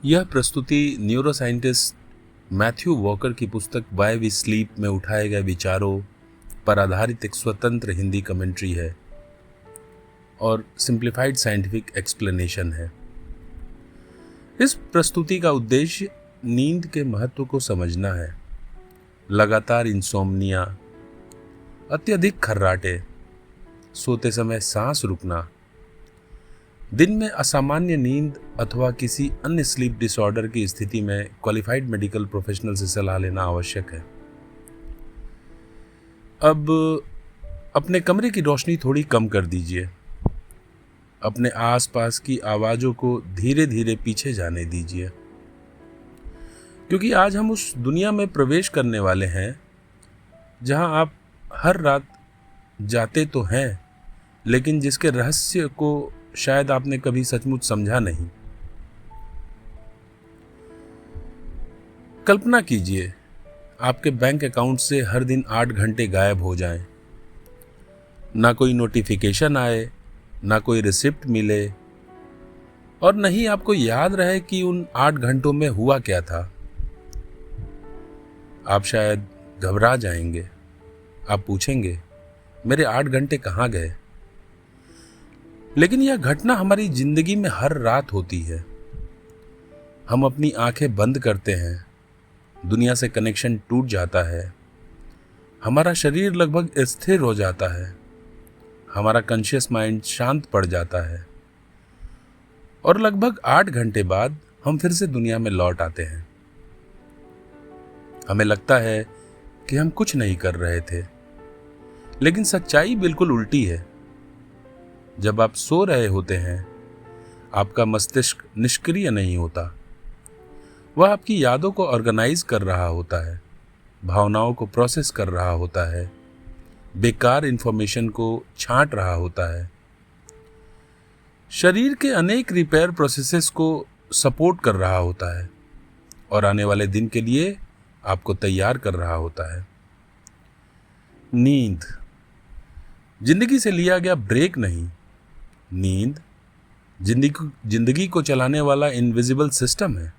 यह प्रस्तुति neuroscientist Matthew walker की पुस्तक वाई वी स्लीप में उठाए गए विचारों पर आधारित एक स्वतंत्र हिंदी कमेंट्री है और सिंप्लीफाइड साइंटिफिक एक्सप्लेनेशन है। इस प्रस्तुति का उद्देश्य नींद के महत्व को समझना है। लगातार इंसोम्निया, अत्यधिक खर्राटे, सोते समय सांस रुकना, दिन में असामान्य नींद अथवा किसी अन्य स्लीप डिसऑर्डर की स्थिति में क्वालिफाइड मेडिकल प्रोफेशनल से सलाह लेना आवश्यक है। अब अपने कमरे की रोशनी थोड़ी कम कर दीजिए। अपने आसपास की आवाज़ों को धीरे धीरे पीछे जाने दीजिए, क्योंकि आज हम उस दुनिया में प्रवेश करने वाले हैं जहां आप हर रात जाते तो हैं, लेकिन जिसके रहस्य को शायद आपने कभी सचमुच समझा नहीं। कल्पना कीजिए आपके बैंक अकाउंट से हर दिन 8 घंटे गायब हो जाएं। ना कोई नोटिफिकेशन आए, ना कोई रिसिप्ट मिले और न ही आपको याद रहे कि उन 8 घंटों में हुआ क्या था। आप शायद घबरा जाएंगे। आप पूछेंगे, मेरे 8 घंटे कहाँ गए? लेकिन यह घटना हमारी जिंदगी में हर रात होती है। हम अपनी आंखें बंद करते हैं, दुनिया से कनेक्शन टूट जाता है, हमारा शरीर लगभग स्थिर हो जाता है, हमारा कॉन्शियस माइंड शांत पड़ जाता है और लगभग 8 घंटे बाद हम फिर से दुनिया में लौट आते हैं। हमें लगता है कि हम कुछ नहीं कर रहे थे, लेकिन सच्चाई बिल्कुल उल्टी है। जब आप सो रहे होते हैं, आपका मस्तिष्क निष्क्रिय नहीं होता। वह आपकी यादों को ऑर्गेनाइज कर रहा होता है, भावनाओं को प्रोसेस कर रहा होता है, बेकार इंफॉर्मेशन को छांट रहा होता है, शरीर के अनेक रिपेयर प्रोसेसेस को सपोर्ट कर रहा होता है और आने वाले दिन के लिए आपको तैयार कर रहा होता है। नींद जिंदगी से लिया गया ब्रेक नहीं, नींद जिंदगी को चलाने वाला इनविजिबल सिस्टम है।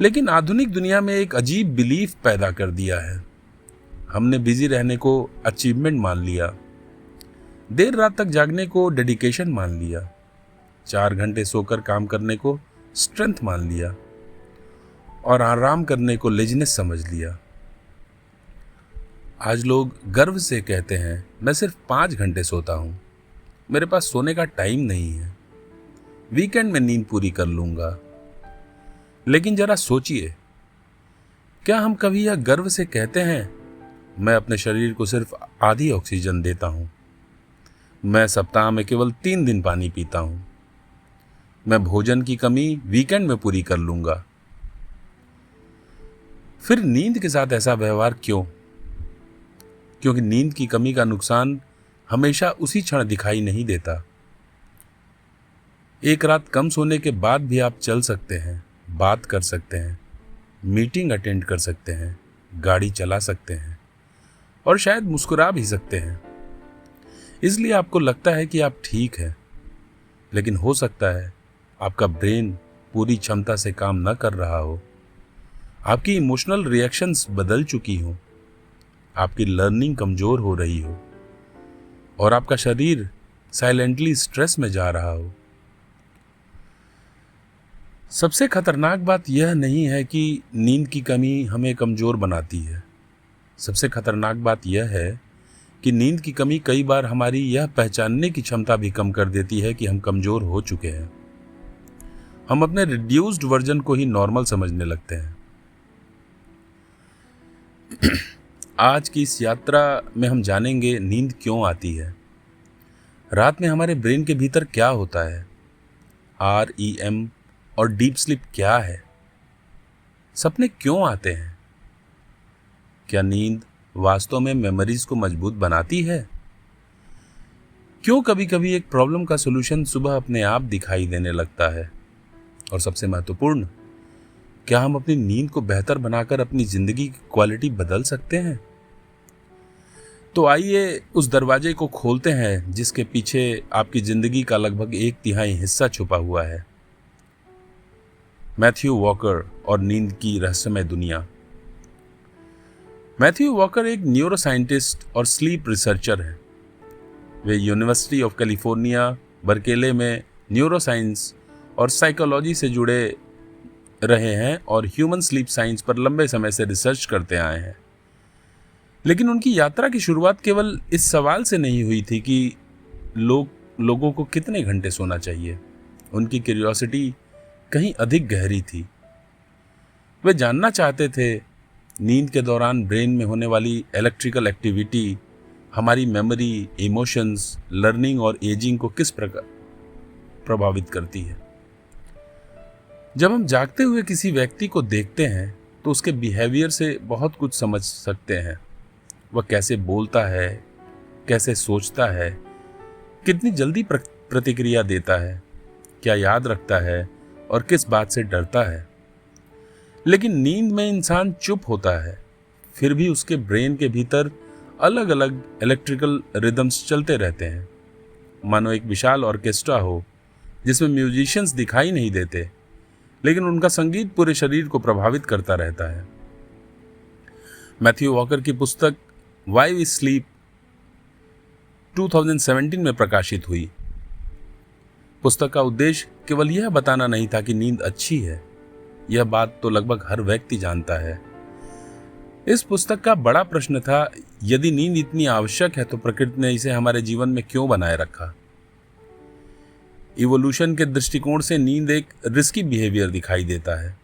लेकिन आधुनिक दुनिया में एक अजीब बिलीफ पैदा कर दिया है। हमने बिजी रहने को अचीवमेंट मान लिया, देर रात तक जागने को डेडिकेशन मान लिया, 4 घंटे सोकर काम करने को स्ट्रेंथ मान लिया और आराम करने को लेजिनेस समझ लिया। आज लोग गर्व से कहते हैं, मैं सिर्फ 5 घंटे सोता हूं, मेरे पास सोने का टाइम नहीं है, वीकेंड में नींद पूरी कर लूंगा। लेकिन जरा सोचिए, क्या हम कभी यह गर्व से कहते हैं, मैं अपने शरीर को सिर्फ आधी ऑक्सीजन देता हूं, मैं सप्ताह में केवल 3 दिन पानी पीता हूं, मैं भोजन की कमी वीकेंड में पूरी कर लूंगा? फिर नींद के साथ ऐसा व्यवहार क्यों? क्योंकि नींद की कमी का नुकसान हमेशा उसी क्षण दिखाई नहीं देता। एक रात कम सोने के बाद भी आप चल सकते हैं, बात कर सकते हैं, मीटिंग अटेंड कर सकते हैं, गाड़ी चला सकते हैं और शायद मुस्कुरा भी सकते हैं। इसलिए आपको लगता है कि आप ठीक हैं, लेकिन हो सकता है आपका ब्रेन पूरी क्षमता से काम न कर रहा हो, आपकी इमोशनल रिएक्शंस बदल चुकी हो, आपकी लर्निंग कमजोर हो रही हो और आपका शरीर साइलेंटली स्ट्रेस में जा रहा हो। सबसे खतरनाक बात यह नहीं है कि नींद की कमी हमें कमजोर बनाती है। सबसे खतरनाक बात यह है कि नींद की कमी कई बार हमारी यह पहचानने की क्षमता भी कम कर देती है कि हम कमजोर हो चुके हैं। हम अपने रिड्यूस्ड वर्जन को ही नॉर्मल समझने लगते हैं। आज की इस यात्रा में हम जानेंगे नींद क्यों आती है, रात में हमारे ब्रेन के भीतर क्या होता है, REM और डीप स्लीप क्या है, सपने क्यों आते हैं, क्या नींद वास्तव में मेमोरीज को मजबूत बनाती है, क्यों कभी कभी एक प्रॉब्लम का सॉल्यूशन सुबह अपने आप दिखाई देने लगता है, और सबसे महत्वपूर्ण, क्या हम अपनी नींद को बेहतर बनाकर अपनी जिंदगी की क्वालिटी बदल सकते हैं? तो आइए उस दरवाजे को खोलते हैं जिसके पीछे आपकी जिंदगी का लगभग 1/3 हिस्सा छुपा हुआ है। मैथ्यू वॉकर और नींद की रहस्यमय दुनिया। मैथ्यू वॉकर एक न्यूरो साइंटिस्ट और स्लीप रिसर्चर हैं। वे यूनिवर्सिटी ऑफ कैलिफोर्निया बर्केले में न्यूरो साइंस और साइकोलॉजी से जुड़े रहे हैं और ह्यूमन स्लीप साइंस पर लंबे समय से रिसर्च करते आए हैं। लेकिन उनकी यात्रा की शुरुआत केवल इस सवाल से नहीं हुई थी कि लोगों को कितने घंटे सोना चाहिए। उनकी क्यूरियोसिटी कहीं अधिक गहरी थी। वे जानना चाहते थे नींद के दौरान ब्रेन में होने वाली इलेक्ट्रिकल एक्टिविटी हमारी मेमोरी, इमोशंस, लर्निंग और एजिंग को किस प्रकार प्रभावित करती है। जब हम जागते हुए किसी व्यक्ति को देखते हैं तो उसके बिहेवियर से बहुत कुछ समझ सकते हैं। वह कैसे बोलता है, कैसे सोचता है, कितनी जल्दी प्रतिक्रिया देता है, क्या याद रखता है और किस बात से डरता है। लेकिन नींद में इंसान चुप होता है, फिर भी उसके ब्रेन के भीतर अलग अलग इलेक्ट्रिकल रिदम्स चलते रहते हैं, मानो एक विशाल ऑर्केस्ट्रा हो जिसमें म्यूजिशियंस दिखाई नहीं देते, लेकिन उनका संगीत पूरे शरीर को प्रभावित करता रहता है। मैथ्यू वॉकर की पुस्तक वाई वी स्लीप 2017 में प्रकाशित हुई। पुस्तक का उद्देश्य केवल यह बताना नहीं था कि नींद अच्छी है, यह बात तो लगभग हर व्यक्ति जानता है। इस पुस्तक का बड़ा प्रश्न था, यदि नींद इतनी आवश्यक है तो प्रकृति ने इसे हमारे जीवन में क्यों बनाए रखा। इवोल्यूशन के दृष्टिकोण से नींद एक रिस्की बिहेवियर दिखाई देता है।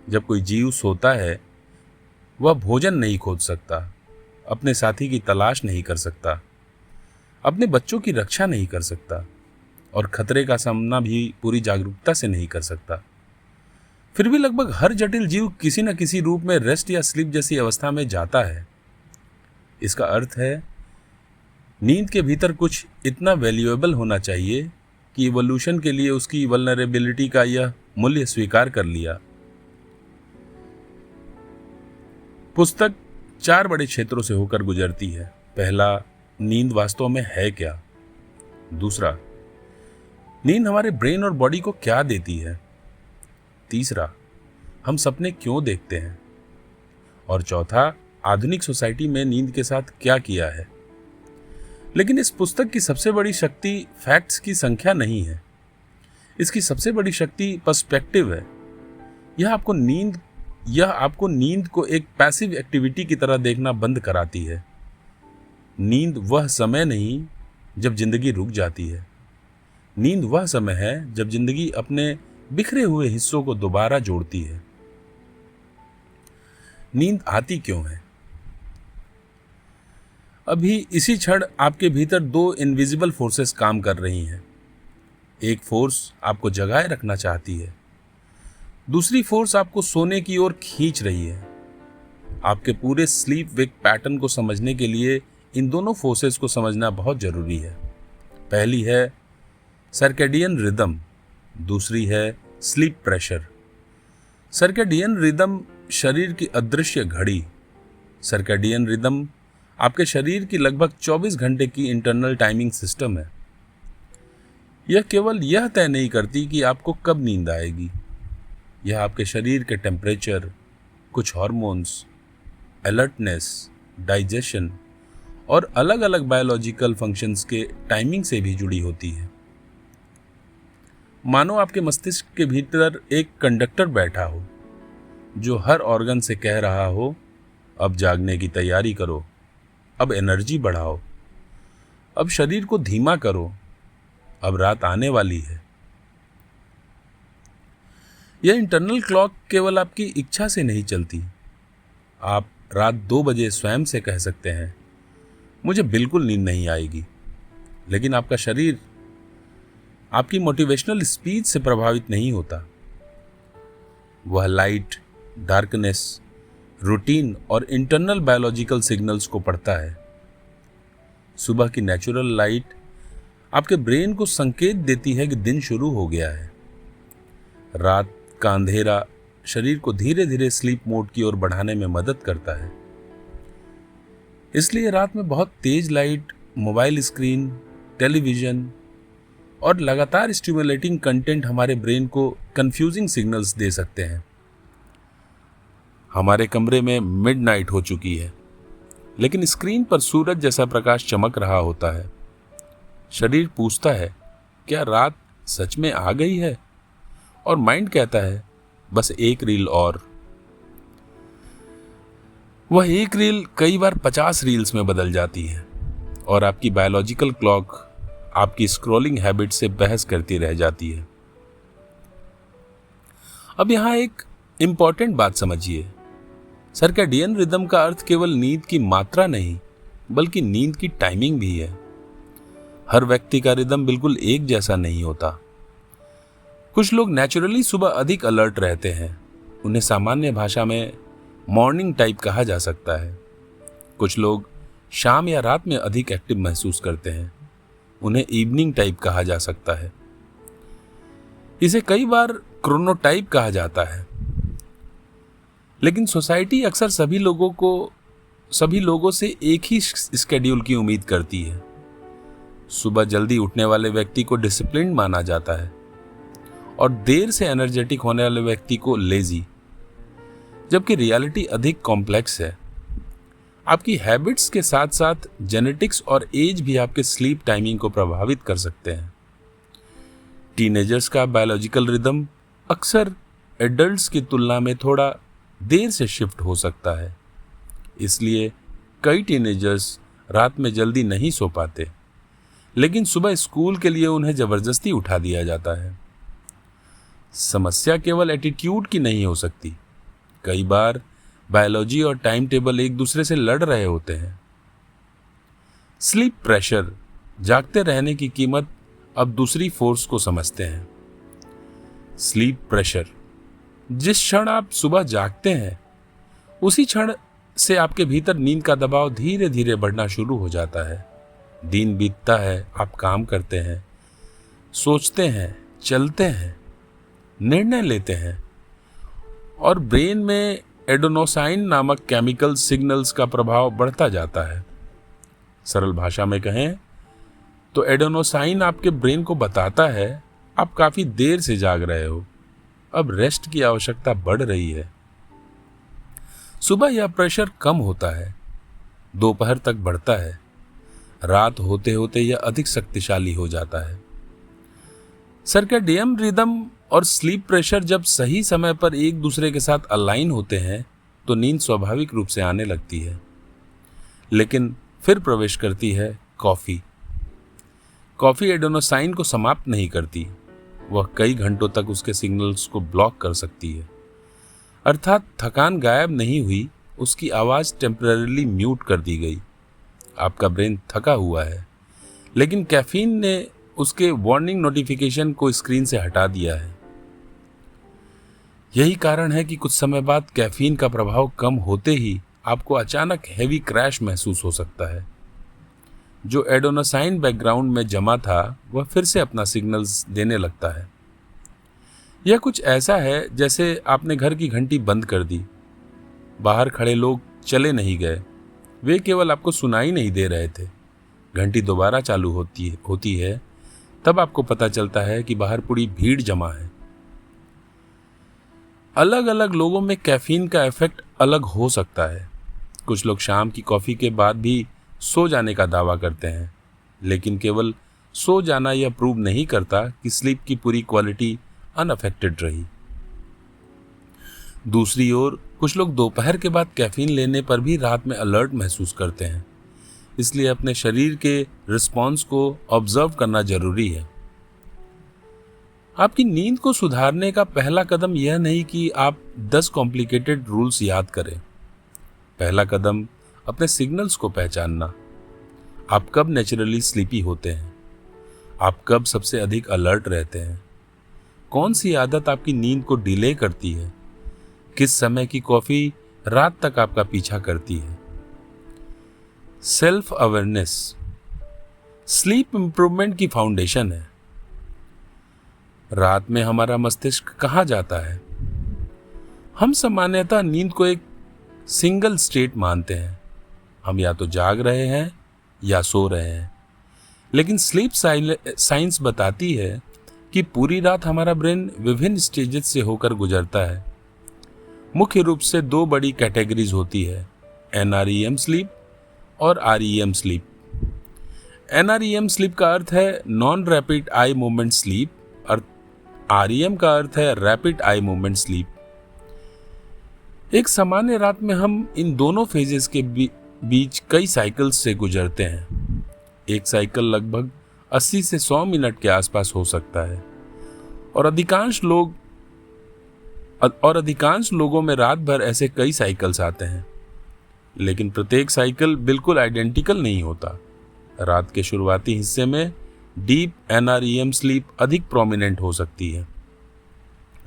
जब कोई जीव सोता है वह भोजन नहीं खोज सकता, अपने साथी की तलाश नहीं कर सकता, अपने बच्चों की रक्षा नहीं कर सकता और खतरे का सामना भी पूरी जागरूकता से नहीं कर सकता। फिर भी लगभग हर जटिल जीव किसी न किसी रूप में रेस्ट या स्लीप जैसी अवस्था में जाता है। इसका अर्थ है नींद के भीतर कुछ इतना वैल्यूएबल होना चाहिए कि इवोल्यूशन के लिए उसकी वल्नरेबिलिटी का यह मूल्य स्वीकार कर लिया। पुस्तक 4 बड़े क्षेत्रों से होकर गुजरती है। पहला, नींद वास्तव में है क्या। दूसरा, नींद हमारे ब्रेन और बॉडी को क्या देती है। तीसरा, हम सपने क्यों देखते हैं। और चौथा, आधुनिक सोसाइटी में नींद के साथ क्या किया है। लेकिन इस पुस्तक की सबसे बड़ी शक्ति फैक्ट्स की संख्या नहीं है, इसकी सबसे बड़ी शक्ति पर्सपेक्टिव है। यह आपको नींद को एक पैसिव एक्टिविटी की तरह देखना बंद कराती है। नींद वह समय नहीं जब जिंदगी रुक जाती है। नींद वह समय है जब जिंदगी अपने बिखरे हुए हिस्सों को दोबारा जोड़ती है। नींद आती क्यों है। अभी इसी क्षण आपके भीतर 2 इनविजिबल फोर्सेस काम कर रही हैं। एक फोर्स आपको जगाए रखना चाहती है, दूसरी फोर्स आपको सोने की ओर खींच रही है। आपके पूरे स्लीप वेक पैटर्न को समझने के लिए इन दोनों फोर्सेस को समझना बहुत जरूरी है। पहली है सर्कैडियन रिदम, दूसरी है स्लीप प्रेशर। सर्कैडियन रिदम शरीर की अदृश्य घड़ी। सर्कैडियन रिदम आपके शरीर की लगभग 24 घंटे की इंटरनल टाइमिंग सिस्टम है। यह केवल यह तय नहीं करती कि आपको कब नींद आएगी, यह आपके शरीर के टेम्परेचर, कुछ हार्मोन्स, अलर्टनेस, डाइजेशन और अलग अलग बायोलॉजिकल फंक्शंस के टाइमिंग से भी जुड़ी होती है। मानो आपके मस्तिष्क के भीतर एक कंडक्टर बैठा हो जो हर ऑर्गन से कह रहा हो, अब जागने की तैयारी करो, अब एनर्जी बढ़ाओ, अब शरीर को धीमा करो, अब रात आने वाली है। यह इंटरनल क्लॉक केवल आपकी इच्छा से नहीं चलती। आप रात 2 बजे स्वयं से कह सकते हैं, मुझे बिल्कुल नींद नहीं आएगी, लेकिन आपका शरीर आपकी मोटिवेशनल स्पीच से प्रभावित नहीं होता। वह लाइट, डार्कनेस, रूटीन और इंटरनल बायोलॉजिकल सिग्नल्स को पढ़ता है। सुबह की नेचुरल लाइट आपके ब्रेन को संकेत देती है कि दिन शुरू हो गया है। रात का अंधेरा शरीर को धीरे धीरे स्लीप मोड की ओर बढ़ाने में मदद करता है। इसलिए रात में बहुत तेज लाइट, मोबाइल स्क्रीन, टेलीविजन और लगातार स्टिमुलेटिंग कंटेंट हमारे ब्रेन को कंफ्यूजिंग सिग्नल्स दे सकते हैं। हमारे कमरे में मिडनाइट हो चुकी है, लेकिन स्क्रीन पर सूरज जैसा प्रकाश चमक रहा होता है। शरीर पूछता है, क्या रात सच में आ गई है? और माइंड कहता है, बस एक रील और। वह एक रील कई बार 50 रील्स में बदल जाती है और आपकी बायोलॉजिकल क्लॉक आपकी स्क्रॉलिंग हैबिट से बहस करती रह जाती है। अब यहां एक इंपॉर्टेंट बात समझिए। सर्कैडियन रिदम का अर्थ केवल नींद की मात्रा नहीं, बल्कि नींद की टाइमिंग भी है। हर व्यक्ति का रिदम बिल्कुल एक जैसा नहीं होता। कुछ लोग नेचुरली सुबह अधिक अलर्ट रहते हैं, उन्हें सामान्य भाषा में मॉर्निंग टाइप कहा जा सकता है। कुछ लोग शाम या रात में अधिक एक्टिव महसूस करते हैं, उन्हें इवनिंग टाइप कहा जा सकता है। इसे कई बार क्रोनोटाइप कहा जाता है। लेकिन सोसाइटी अक्सर सभी लोगों से एक ही स्केड्यूल की उम्मीद करती है। सुबह जल्दी उठने वाले व्यक्ति को डिसिप्लिन्ड माना जाता है और देर से एनर्जेटिक होने वाले व्यक्ति को लेजी, जबकि रियलिटी अधिक कॉम्प्लेक्स है। आपकी हैबिट्स के साथ साथ जेनेटिक्स और एज भी आपके स्लीप टाइमिंग को प्रभावित कर सकते हैं। टीनेजर्स का बायोलॉजिकल रिदम अक्सर एडल्ट्स की तुलना में थोड़ा देर से शिफ्ट हो सकता है। इसलिए कई टीनेजर्स रात में जल्दी नहीं सो पाते, लेकिन सुबह स्कूल के लिए उन्हें जबरदस्ती उठा दिया जाता है। समस्या केवल एटीट्यूड की नहीं हो सकती। कई बार बायोलॉजी और टाइम टेबल एक दूसरे से लड़ रहे होते हैं। स्लीप प्रेशर, जागते रहने की कीमत, अब दूसरी फोर्स को समझते हैं। स्लीप प्रेशर, जिस क्षण आप सुबह जागते हैं उसी क्षण से आपके भीतर नींद का दबाव धीरे धीरे बढ़ना शुरू हो जाता है। दिन बीतता है, आप काम करते हैं, सोचते हैं, चलते हैं, निर्णय लेते हैं और ब्रेन में एडेनोसाइन नामक केमिकल सिग्नल्स का प्रभाव बढ़ता जाता है। सरल भाषा में कहें तो एडेनोसाइन आपके ब्रेन को बताता है आप काफी देर से जाग रहे हो, अब रेस्ट की आवश्यकता बढ़ रही है। सुबह यह प्रेशर कम होता है, दोपहर तक बढ़ता है, रात होते होते यह अधिक शक्तिशाली हो जाता है। सर्कैडियन रिदम और स्लीप प्रेशर जब सही समय पर एक दूसरे के साथ अलाइन होते हैं तो नींद स्वाभाविक रूप से आने लगती है। लेकिन फिर प्रवेश करती है कॉफी। कॉफी एडेनोसाइन को समाप्त नहीं करती, वह कई घंटों तक उसके सिग्नल्स को ब्लॉक कर सकती है। अर्थात थकान गायब नहीं हुई, उसकी आवाज टेम्पररीली म्यूट कर दी गई। आपका ब्रेन थका हुआ है, लेकिन कैफीन ने उसके वार्निंग नोटिफिकेशन को स्क्रीन से हटा दिया है। यही कारण है कि कुछ समय बाद कैफीन का प्रभाव कम होते ही आपको अचानक हैवी क्रैश महसूस हो सकता है। जो एडेनोसाइन बैकग्राउंड में जमा था वह फिर से अपना सिग्नल्स देने लगता है। यह कुछ ऐसा है जैसे आपने घर की घंटी बंद कर दी, बाहर खड़े लोग चले नहीं गए, वे केवल आपको सुनाई नहीं दे रहे थे। घंटी दोबारा चालू होती है तब आपको पता चलता है कि बाहर पूरी भीड़ जमा है। अलग अलग लोगों में कैफीन का इफेक्ट अलग हो सकता है। कुछ लोग शाम की कॉफी के बाद भी सो जाने का दावा करते हैं, लेकिन केवल सो जाना यह प्रूव नहीं करता कि स्लीप की पूरी क्वालिटी अनअफेक्टेड रही। दूसरी ओर कुछ लोग दोपहर के बाद कैफीन लेने पर भी रात में अलर्ट महसूस करते हैं। इसलिए अपने शरीर के रिस्पॉन्स को ऑब्जर्व करना जरूरी है। आपकी नींद को सुधारने का पहला कदम यह नहीं कि आप 10 कॉम्प्लिकेटेड रूल्स याद करें। पहला कदम अपने सिग्नल्स को पहचानना। आप कब नेचुरली स्लीपी होते हैं, आप कब सबसे अधिक अलर्ट रहते हैं, कौन सी आदत आपकी नींद को डिले करती है, किस समय की कॉफी रात तक आपका पीछा करती है। सेल्फ अवेयरनेस स्लीप इंप्रूवमेंट की फाउंडेशन है। रात में हमारा मस्तिष्क कहाँ जाता है? हम सामान्यतः नींद को एक सिंगल स्टेट मानते हैं। हम या तो जाग रहे हैं या सो रहे हैं, लेकिन स्लीप साइंस बताती है कि पूरी रात हमारा ब्रेन विभिन्न स्टेजेस से होकर गुजरता है। मुख्य रूप से दो बड़ी कैटेगरीज होती है, NREM स्लीप और REM स्लीप। NREM स्लीप का अर्थ है non rapid eye movement sleep और REM का अर्थ है रैपिड आई मूवमेंट स्लीप। एक सामान्य रात में हम इन दोनों फेजेस के बीच कई साइकिल्स से गुजरते हैं। एक साइकिल लगभग 80 से 100 मिनट के आसपास हो सकता है और अधिकांश लोगों में रात भर ऐसे कई साइकिल्स आते हैं, लेकिन प्रत्येक साइकिल बिल्कुल आइडेंटिकल नहीं होता। रात के शुरुआती हिस्से में डीप NREM स्लीप अधिक प्रोमिनेंट हो सकती है।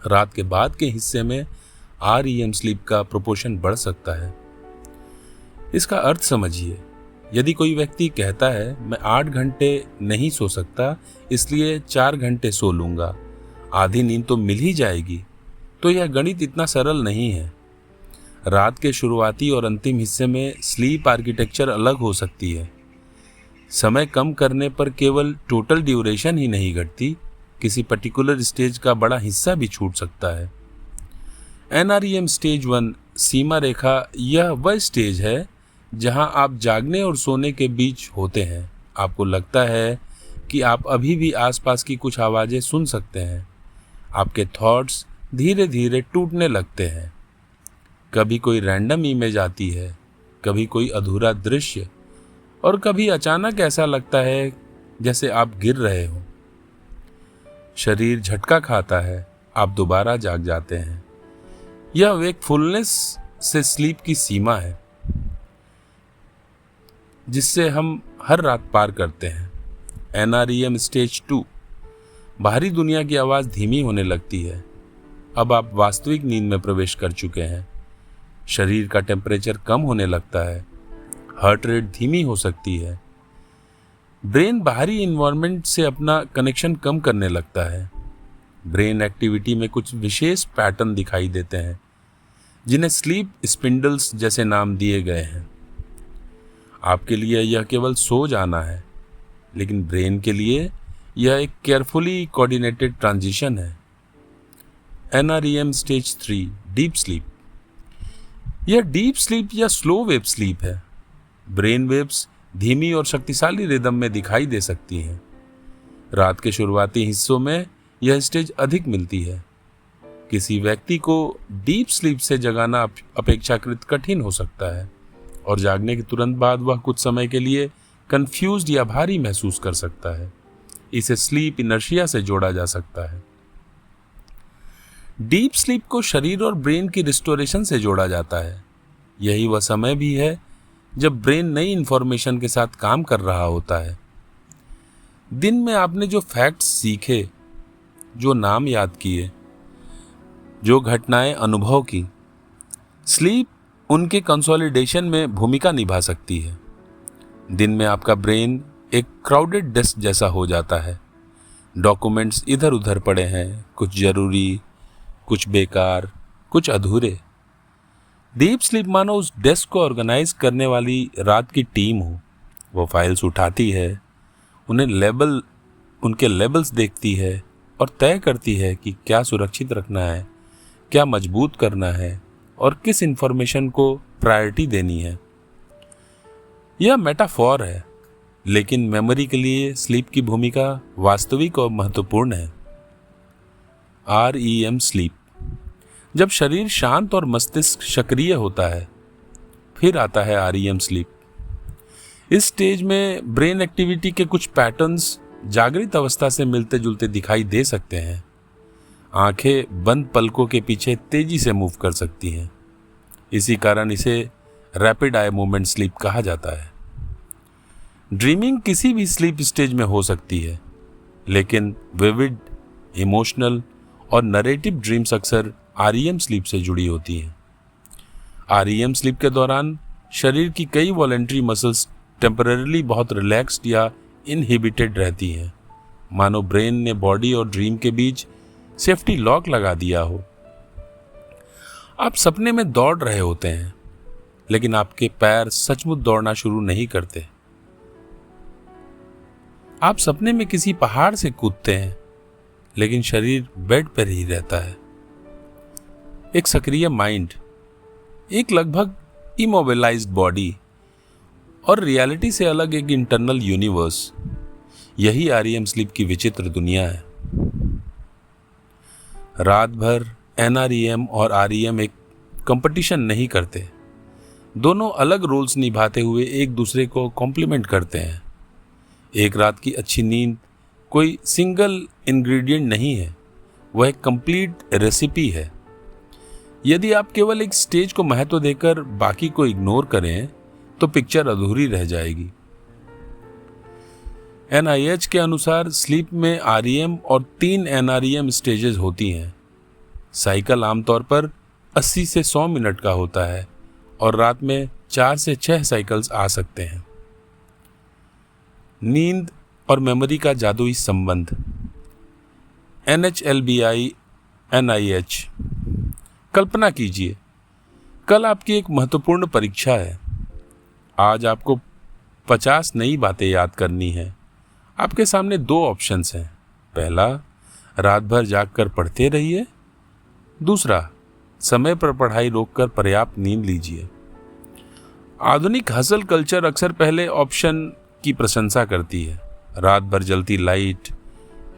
रात के बाद के हिस्से में REM स्लीप का प्रोपोर्शन बढ़ सकता है। इसका अर्थ समझिए, यदि कोई व्यक्ति कहता है मैं 8 घंटे नहीं सो सकता इसलिए 4 घंटे सो लूंगा, आधी नींद तो मिल ही जाएगी, तो यह गणित इतना सरल नहीं है। रात के शुरुआती और अंतिम हिस्से में स्लीप आर्किटेक्चर अलग हो सकती है। समय कम करने पर केवल टोटल ड्यूरेशन ही नहीं घटती, किसी पर्टिकुलर स्टेज का बड़ा हिस्सा भी छूट सकता है। NREM स्टेज 1 सीमा रेखा, यह वह स्टेज है जहां आप जागने और सोने के बीच होते हैं। आपको लगता है कि आप अभी भी आसपास की कुछ आवाज़ें सुन सकते हैं। आपके थॉट्स धीरे धीरे टूटने लगते हैं। कभी कोई रैंडम इमेज आती है, कभी कोई अधूरा दृश्य, और कभी अचानक ऐसा लगता है जैसे आप गिर रहे हो। शरीर झटका खाता है, आप दोबारा जाग जाते हैं। यह वेकफुलनेस से स्लीप की सीमा है जिससे हम हर रात पार करते हैं। NREM स्टेज 2, बाहरी दुनिया की आवाज़ धीमी होने लगती है। अब आप वास्तविक नींद में प्रवेश कर चुके हैं। शरीर का टेम्परेचर कम होने लगता है, हार्ट रेट धीमी हो सकती है। ब्रेन बाहरी इन्वायरमेंट से अपना कनेक्शन कम करने लगता है। ब्रेन एक्टिविटी में कुछ विशेष पैटर्न दिखाई देते हैं जिन्हें स्लीप स्पिंडल्स जैसे नाम दिए गए हैं। आपके लिए यह केवल सो जाना है, लेकिन ब्रेन के लिए यह एक केयरफुली कोऑर्डिनेटेड ट्रांजिशन है। NREM स्टेज 3 डीप स्लीप, यह डीप स्लीप या स्लो वेव स्लीप है। ब्रेन वेव्स धीमी और शक्तिशाली रिदम में दिखाई दे सकती हैं। रात के शुरुआती हिस्सों में यह स्टेज अधिक मिलती है। किसी व्यक्ति को डीप स्लीप से जगाना अपेक्षाकृत कठिन हो सकता है और जागने के तुरंत बाद वह कुछ समय के लिए कंफ्यूज्ड या भारी महसूस कर सकता है। इसे स्लीप इनर्शिया से जोड़ा जा सकता है। डीप स्लीप को शरीर और ब्रेन की रिस्टोरेशन से जोड़ा जाता है। यही वह समय भी है जब ब्रेन नई इंफॉर्मेशन के साथ काम कर रहा होता है। दिन में आपने जो फैक्ट्स सीखे, जो नाम याद किए, जो घटनाएं अनुभव की, स्लीप उनके कंसोलिडेशन में भूमिका निभा सकती है। दिन में आपका ब्रेन एक क्राउडेड डेस्क जैसा हो जाता है। डॉक्यूमेंट्स इधर उधर पड़े हैं, कुछ जरूरी, कुछ बेकार, कुछ अधूरे। डीप स्लीप मानो उस डेस्क को ऑर्गेनाइज करने वाली रात की टीम हो। वो फाइल्स उठाती है, उनके लेबल्स देखती है और तय करती है कि क्या सुरक्षित रखना है, क्या मजबूत करना है और किस इंफॉर्मेशन को प्रायोरिटी देनी है। यह मेटाफॉर है, लेकिन मेमोरी के लिए स्लीप की भूमिका वास्तविक और महत्वपूर्ण है। REM स्लीप, जब शरीर शांत और मस्तिष्क सक्रिय होता है। फिर आता है REM स्लीप। इस स्टेज में ब्रेन एक्टिविटी के कुछ पैटर्न्स जागृत अवस्था से मिलते जुलते दिखाई दे सकते हैं। आंखें बंद पलकों के पीछे तेजी से मूव कर सकती हैं। इसी कारण इसे रैपिड आई मूवमेंट स्लीप कहा जाता है। ड्रीमिंग किसी भी स्लीप स्टेज में हो सकती है, लेकिन विविड, इमोशनल और नरेटिव ड्रीम्स अक्सर REM स्लीप से जुड़ी होती हैं। REM स्लीप के दौरान शरीर की कई वॉलेंट्री मसल्स टेम्पररीली बहुत रिलैक्स्ड या इनहिबिटेड रहती हैं, मानो ब्रेन ने बॉडी और ड्रीम के बीच सेफ्टी लॉक लगा दिया हो। आप सपने में दौड़ रहे होते हैं, लेकिन आपके पैर सचमुच दौड़ना शुरू नहीं करते। आप सपने में किसी पहाड़ से कूदते हैं, लेकिन शरीर बेड पर ही रहता है। एक सक्रिय माइंड, एक लगभग इमोबिलाइज्ड बॉडी और रियलिटी से अलग एक इंटरनल यूनिवर्स, यही REM स्लीप की विचित्र दुनिया है। रात भर NREM और REM एक कंपटीशन नहीं करते, दोनों अलग रोल्स निभाते हुए एक दूसरे को कॉम्प्लीमेंट करते हैं। एक रात की अच्छी नींद कोई सिंगल इंग्रेडिएंट नहीं है, वह एक कंप्लीट रेसिपी है। यदि आप केवल एक स्टेज को महत्व देकर बाकी को इग्नोर करें तो पिक्चर अधूरी रह जाएगी। NIH के अनुसार स्लीप में REM और 3 NREM स्टेजेस होती हैं। साइकिल आमतौर पर 80 से 100 मिनट का होता है और रात में 4 से 6 साइकिल्स आ सकते हैं। नींद और मेमोरी का जादुई संबंध। NHLBI NIH। कल्पना कीजिए, कल आपकी एक महत्वपूर्ण परीक्षा है। आज आपको 50 नई बातें याद करनी है। आपके सामने 2 ऑप्शंस हैं। पहला, रात भर जागकर पढ़ते रहिए। दूसरा, समय पर पढ़ाई रोककर पर्याप्त नींद लीजिए। आधुनिक हसल कल्चर अक्सर पहले ऑप्शन की प्रशंसा करती है। रात भर जलती लाइट,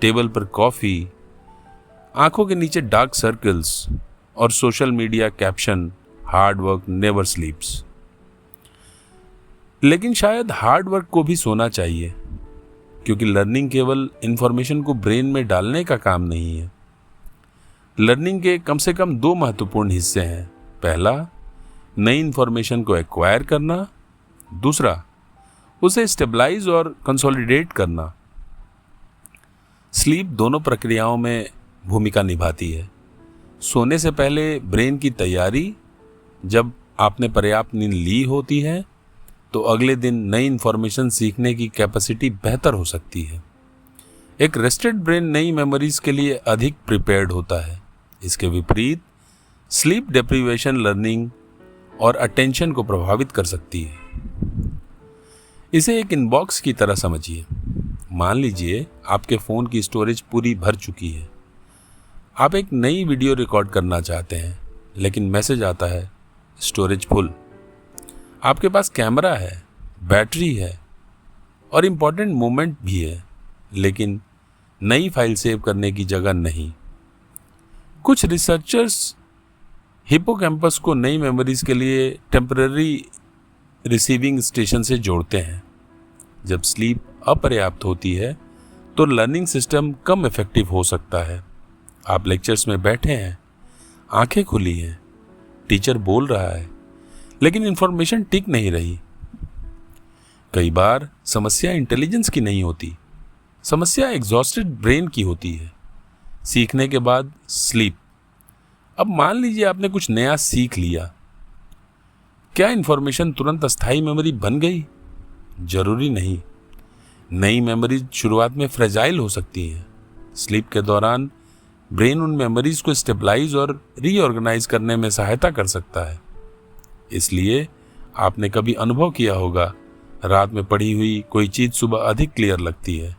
टेबल पर कॉफी, आंखों के नीचे डार्क सर्कल्स और social media caption, hard work never स्लीप्स। लेकिन शायद हार्ड वर्क को भी सोना चाहिए, क्योंकि लर्निंग केवल इंफॉर्मेशन को ब्रेन में डालने का काम नहीं है। लर्निंग के कम से कम 2 महत्वपूर्ण हिस्से हैं। पहला, नई इंफॉर्मेशन को एक्वायर करना। दूसरा, उसे स्टेबलाइज और कंसोलिडेट करना। स्लीप दोनों प्रक्रियाओं में भूमिका निभाती है। सोने से पहले ब्रेन की तैयारी, जब आपने पर्याप्त नींद ली होती है तो अगले दिन नई इंफॉर्मेशन सीखने की कैपेसिटी बेहतर हो सकती है। एक रेस्टेड ब्रेन नई मेमोरीज के लिए अधिक प्रिपेयर्ड होता है। इसके विपरीत स्लीप डेप्रिवेशन लर्निंग और अटेंशन को प्रभावित कर सकती है। इसे एक इनबॉक्स की तरह समझिए। मान लीजिए आपके फ़ोन की स्टोरेज पूरी भर चुकी है। आप एक नई वीडियो रिकॉर्ड करना चाहते हैं, लेकिन मैसेज आता है स्टोरेज फुल। आपके पास कैमरा है, बैटरी है और इम्पोर्टेंट मोमेंट भी है, लेकिन नई फाइल सेव करने की जगह नहीं। कुछ रिसर्चर्स हिपोकैम्पस को नई मेमोरीज के लिए टेम्पररी रिसीविंग स्टेशन से जोड़ते हैं। जब स्लीप अपर्याप्त होती है तो लर्निंग सिस्टम कम इफेक्टिव हो सकता है। आप लेक्चर्स में बैठे हैं, आंखें खुली हैं, टीचर बोल रहा है, लेकिन इंफॉर्मेशन टिक नहीं रही। कई बार समस्या इंटेलिजेंस की नहीं होती, समस्या एग्जॉस्टेड ब्रेन की होती है। सीखने के बाद स्लीप। अब मान लीजिए आपने कुछ नया सीख लिया। क्या इंफॉर्मेशन तुरंत अस्थायी मेमोरी बन गई? जरूरी नहीं। नई मेमोरीज शुरुआत में फ्रेजाइल हो सकती हैं। स्लीप के दौरान ब्रेन उन मेमोरीज को स्टेबलाइज और रीऑर्गेनाइज करने में सहायता कर सकता है। इसलिए आपने कभी अनुभव किया होगा, रात में पढ़ी हुई कोई चीज सुबह अधिक क्लियर लगती है,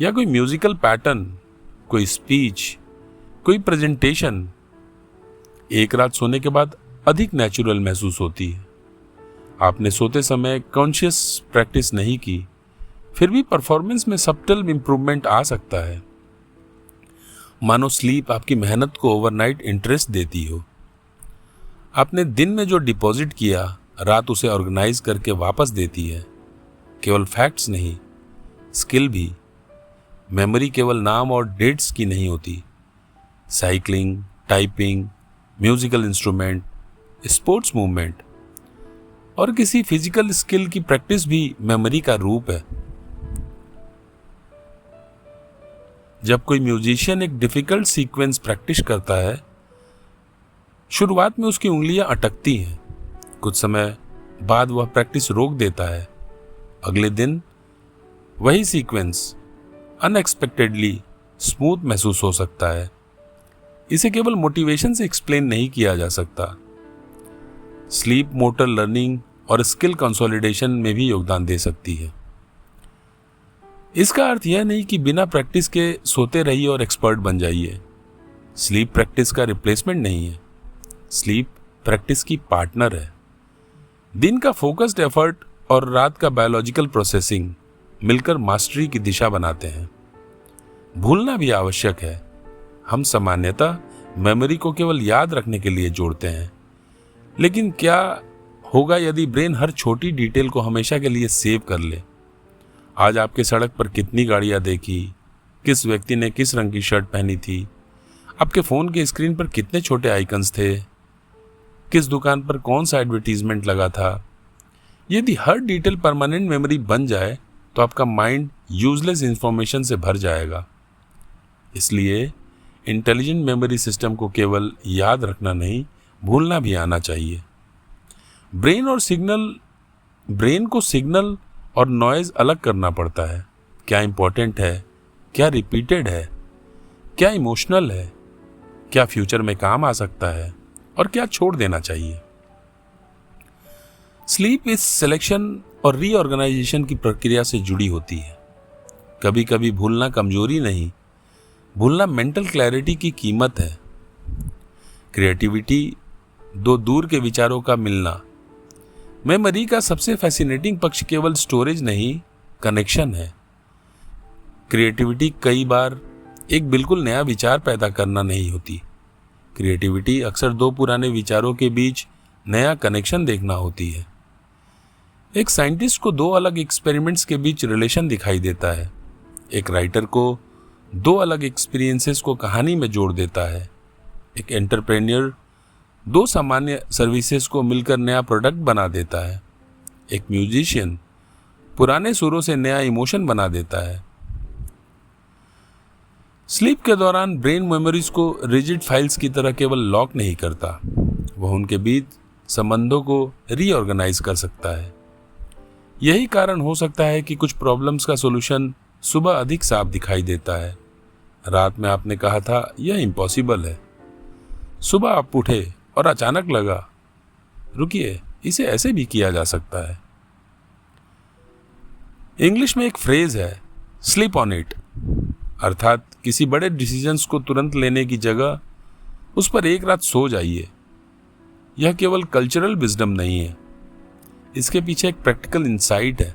या कोई म्यूजिकल पैटर्न, कोई स्पीच, कोई प्रेजेंटेशन एक रात सोने के बाद अधिक नेचुरल महसूस होती है। आपने सोते समय कॉन्शियस प्रैक्टिस नहीं की, फिर भी परफॉर्मेंस में सब्टल इंप्रूवमेंट आ सकता है। मानो स्लीप आपकी मेहनत को ओवरनाइट इंटरेस्ट देती हो। आपने दिन में जो डिपॉजिट किया, रात उसे ऑर्गेनाइज करके वापस देती है। केवल फैक्ट्स नहीं, स्किल भी। मेमोरी केवल नाम और डेट्स की नहीं होती। Cycling, typing, musical instrument, sports movement और किसी फिजिकल स्किल की प्रैक्टिस भी मेमोरी का रूप है। जब कोई म्यूजिशियन एक डिफिकल्ट सीक्वेंस प्रैक्टिस करता है, शुरुआत में उसकी उंगलियां अटकती हैं। कुछ समय बाद वह प्रैक्टिस रोक देता है। अगले दिन वही सीक्वेंस अनएक्सपेक्टेडली स्मूथ महसूस हो सकता है। इसे केवल मोटिवेशन से एक्सप्लेन नहीं किया जा सकता। स्लीप मोटर लर्निंग और स्किल कंसोलिडेशन में भी योगदान दे सकती है। इसका अर्थ यह नहीं कि बिना प्रैक्टिस के सोते रहिए और एक्सपर्ट बन जाइए। स्लीप प्रैक्टिस का रिप्लेसमेंट नहीं है, स्लीप प्रैक्टिस की पार्टनर है। दिन का फोकस्ड एफर्ट और रात का बायोलॉजिकल प्रोसेसिंग मिलकर मास्टरी की दिशा बनाते हैं। भूलना भी आवश्यक है। हम सामान्यतः मेमोरी को केवल याद रखने के लिए जोड़ते हैं, लेकिन क्या होगा यदि ब्रेन हर छोटी डिटेल को हमेशा के लिए सेव कर ले? आज आपके सड़क पर कितनी गाड़ियां देखी, किस व्यक्ति ने किस रंग की शर्ट पहनी थी, आपके फोन के स्क्रीन पर कितने छोटे आइकन्स थे, किस दुकान पर कौन सा एडवर्टीजमेंट लगा था। यदि हर डिटेल परमानेंट मेमोरी बन जाए तो आपका माइंड यूजलेस इंफॉर्मेशन से भर जाएगा। इसलिए इंटेलिजेंट मेमोरी सिस्टम को केवल याद रखना नहीं, भूलना भी आना चाहिए। ब्रेन को सिग्नल और नॉइज अलग करना पड़ता है। क्या इंपॉर्टेंट है, क्या रिपीटेड है, क्या इमोशनल है, क्या फ्यूचर में काम आ सकता है और क्या छोड़ देना चाहिए। स्लीप इस सिलेक्शन और रीऑर्गेनाइजेशन की प्रक्रिया से जुड़ी होती है। कभी कभी भूलना कमजोरी नहीं, भूलना मेंटल क्लैरिटी की कीमत है। क्रिएटिविटी दो दूर के विचारों का मिलना। मेमोरी का सबसे फैसिनेटिंग पक्ष केवल स्टोरेज नहीं, कनेक्शन है। क्रिएटिविटी कई बार एक बिल्कुल नया विचार पैदा करना नहीं होती। क्रिएटिविटी अक्सर दो पुराने विचारों के बीच नया कनेक्शन देखना होती है। एक साइंटिस्ट को दो अलग एक्सपेरिमेंट्स के बीच रिलेशन दिखाई देता है। एक राइटर को दो अलग एक्सपीरियंसेस को कहानी में जोड़ देता है। एक एंटरप्रेन्योर दो सामान्य सर्विसेज को मिलकर नया प्रोडक्ट बना देता है। एक म्यूजिशियन पुराने सुरों से नया इमोशन बना देता है। स्लीप के दौरान ब्रेन मेमोरीज को रिजिड फाइल्स की तरह केवल लॉक नहीं करता, वह उनके बीच संबंधों को रीऑर्गेनाइज कर सकता है। यही कारण हो सकता है कि कुछ प्रॉब्लम्स का सॉल्यूशन सुबह अधिक साफ दिखाई देता है। रात में आपने कहा था यह इम्पॉसिबल है, सुबह आप उठे और अचानक लगा रुकिए, इसे ऐसे भी किया जा सकता है। इंग्लिश में एक फ्रेज है, स्लीप ऑन इट, अर्थात किसी बड़े डिसीजंस को तुरंत लेने की जगह उस पर एक रात सो जाइए। यह केवल कल्चरल विजडम नहीं है, इसके पीछे एक प्रैक्टिकल इंसाइट है।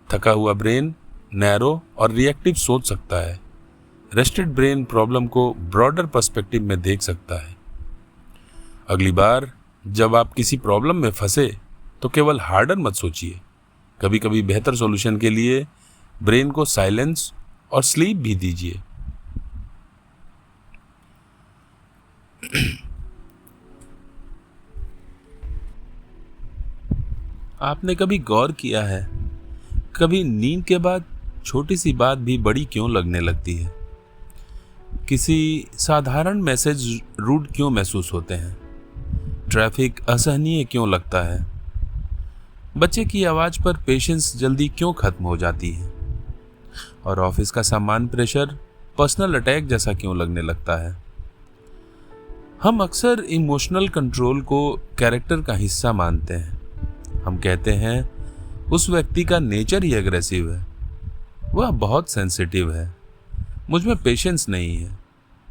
थका हुआ ब्रेन नैरो और रिएक्टिव सोच सकता है। रेस्टेड ब्रेन प्रॉब्लम को ब्रॉडर पर्सपेक्टिव में देख सकता है। अगली बार जब आप किसी प्रॉब्लम में फंसे तो केवल हार्डर मत सोचिए। कभी कभी बेहतर सॉल्यूशन के लिए ब्रेन को साइलेंस और स्लीप भी दीजिए। आपने कभी गौर किया है, कभी नींद के बाद छोटी सी बात भी बड़ी क्यों लगने लगती है? किसी साधारण मैसेज रूड क्यों महसूस होते हैं? ट्रैफिक असहनीय क्यों लगता है? बच्चे की आवाज पर पेशेंस जल्दी क्यों खत्म हो जाती है? और ऑफिस का सामान प्रेशर पर्सनल अटैक जैसा क्यों लगने लगता है? हम अक्सर इमोशनल कंट्रोल को कैरेक्टर का हिस्सा मानते हैं। हम कहते हैं उस व्यक्ति का नेचर ही एग्रेसिव है, वह बहुत सेंसिटिव है, मुझ में पेशेंस नहीं है।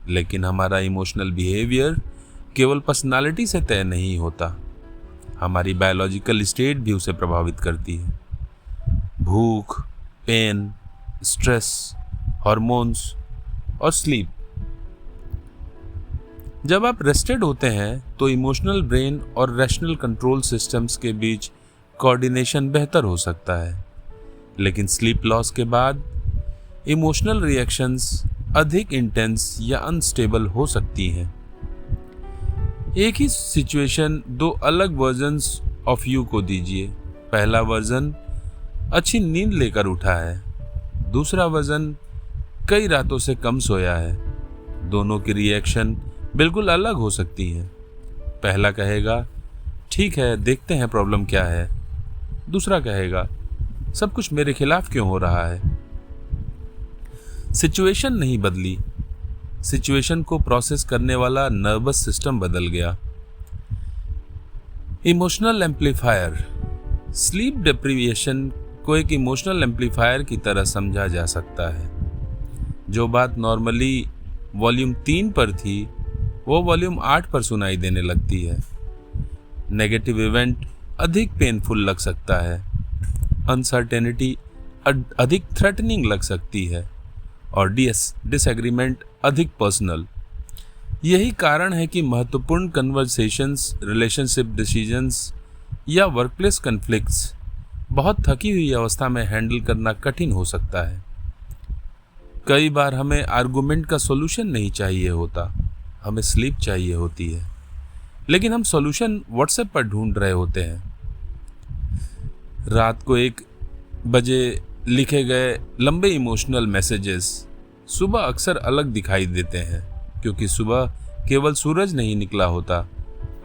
लेकिन हमारा इमोशनल बिहेवियर केवल पर्सनालिटी से तय नहीं होता, हमारी बायोलॉजिकल स्टेट भी उसे प्रभावित करती है। भूख, पेन, स्ट्रेस, हार्मोन्स और स्लीप। जब आप रेस्टेड होते हैं तो इमोशनल ब्रेन और रैशनल कंट्रोल सिस्टम्स के बीच कोऑर्डिनेशन बेहतर हो सकता है। लेकिन स्लीप लॉस के बाद इमोशनल रिएक्शंस अधिक इंटेंस या अनस्टेबल हो सकती हैं। एक ही सिचुएशन दो अलग वर्जन्स ऑफ यू को दीजिए। पहला वर्जन अच्छी नींद लेकर उठा है, दूसरा वर्जन कई रातों से कम सोया है। दोनों की रिएक्शन बिल्कुल अलग हो सकती है। पहला कहेगा ठीक है, देखते हैं प्रॉब्लम क्या है। दूसरा कहेगा सब कुछ मेरे खिलाफ क्यों हो रहा है। सिचुएशन नहीं बदली, सिचुएशन को प्रोसेस करने वाला नर्वस सिस्टम बदल गया। Emotional amplifier. स्लीप डिप्रीविएशन को एक इमोशनल एम्पलीफायर की तरह समझा जा सकता है। जो बात नॉर्मली वॉल्यूम 3 पर थी वो वॉल्यूम 8 पर सुनाई देने लगती है। नेगेटिव इवेंट अधिक पेनफुल लग सकता है, अनसर्टेनिटी अधिक थ्रेटनिंग लग सकती है और डिसएग्रीमेंट अधिक पर्सनल। यही कारण है कि महत्वपूर्ण कन्वर्सेशंस, रिलेशनशिप डिसीजंस या वर्कप्लेस कन्फ्लिक्ट्स बहुत थकी हुई अवस्था में हैंडल करना कठिन हो सकता है। कई बार हमें आर्गुमेंट का सॉल्यूशन नहीं चाहिए होता, हमें स्लीप चाहिए होती है, लेकिन हम सॉल्यूशन व्हाट्सएप पर ढूंढ रहे होते हैं। रात को 1 बजे लिखे गए लंबे इमोशनल मैसेजेस सुबह अक्सर अलग दिखाई देते हैं, क्योंकि सुबह केवल सूरज नहीं निकला होता,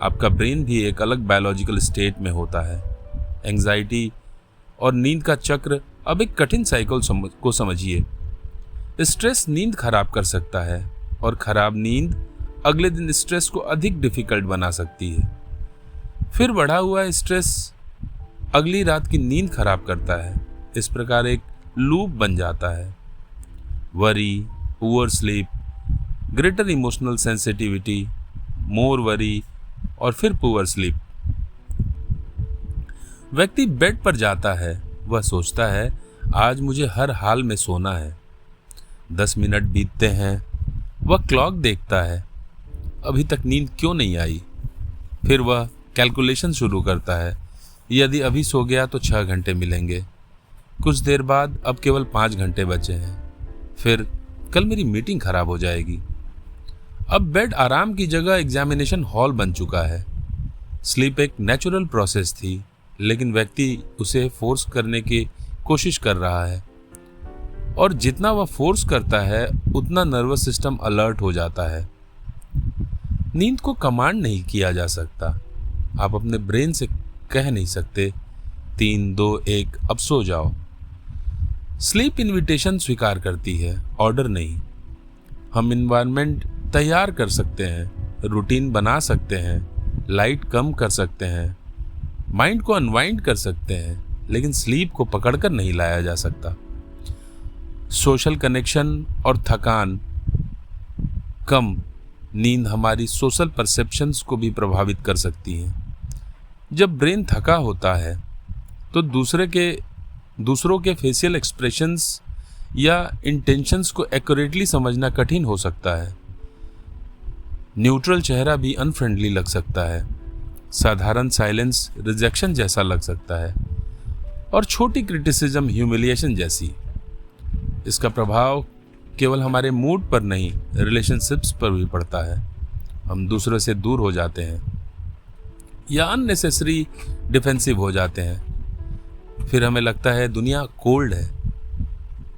आपका ब्रेन भी एक अलग बायोलॉजिकल स्टेट में होता है। एंजाइटी और नींद का चक्र अब एक कठिन साइकिल को समझिए। स्ट्रेस नींद खराब कर सकता है और खराब नींद अगले दिन स्ट्रेस को अधिक डिफिकल्ट बना सकती है। फिर बढ़ा हुआ स्ट्रेस अगली रात की नींद खराब करता है। इस प्रकार एक लूप बन जाता है। Worry, poor sleep, greater emotional sensitivity, more worry और फिर पुअर स्लीप। व्यक्ति बेड पर जाता है, वह सोचता है आज मुझे हर हाल में सोना है। 10 मिनट बीतते हैं, वह क्लॉक देखता है, अभी तक नींद क्यों नहीं आई। फिर वह कैलकुलेशन शुरू करता है, यदि अभी सो गया तो 6 घंटे मिलेंगे। कुछ देर बाद अब केवल 5 घंटे बचे हैं। फिर कल मेरी मीटिंग खराब हो जाएगी। अब बेड आराम की जगह एग्जामिनेशन हॉल बन चुका है। स्लीप एक नेचुरल प्रोसेस थी, लेकिन व्यक्ति उसे फोर्स करने की कोशिश कर रहा है, और जितना वह फोर्स करता है उतना नर्वस सिस्टम अलर्ट हो जाता है। नींद को कमांड नहीं किया जा सकता। आप अपने ब्रेन से कह नहीं सकते 3, 2, 1 अब सो जाओ। स्लीप इनविटेशन स्वीकार करती है, ऑर्डर नहीं। हम इन्वायरमेंट तैयार कर सकते हैं, रूटीन बना सकते हैं, लाइट कम कर सकते हैं, माइंड को अनवाइंड कर सकते हैं, लेकिन स्लीप को पकड़कर नहीं लाया जा सकता। सोशल कनेक्शन और थकान कम नींद हमारी सोशल परसेप्शंस को भी प्रभावित कर सकती हैं। जब ब्रेन थका होता है तो दूसरों के फेशियल एक्सप्रेशंस या इंटेंशंस को एक्यूरेटली समझना कठिन हो सकता है। न्यूट्रल चेहरा भी अनफ्रेंडली लग सकता है, साधारण साइलेंस रिजेक्शन जैसा लग सकता है, और छोटी क्रिटिसिज्म ह्यूमिलिएशन जैसी। इसका प्रभाव केवल हमारे मूड पर नहीं, रिलेशनशिप्स पर भी पड़ता है। हम दूसरों से दूर हो जाते हैं या अननेसेसरी डिफेंसिव हो जाते हैं। फिर हमें लगता है दुनिया कोल्ड है,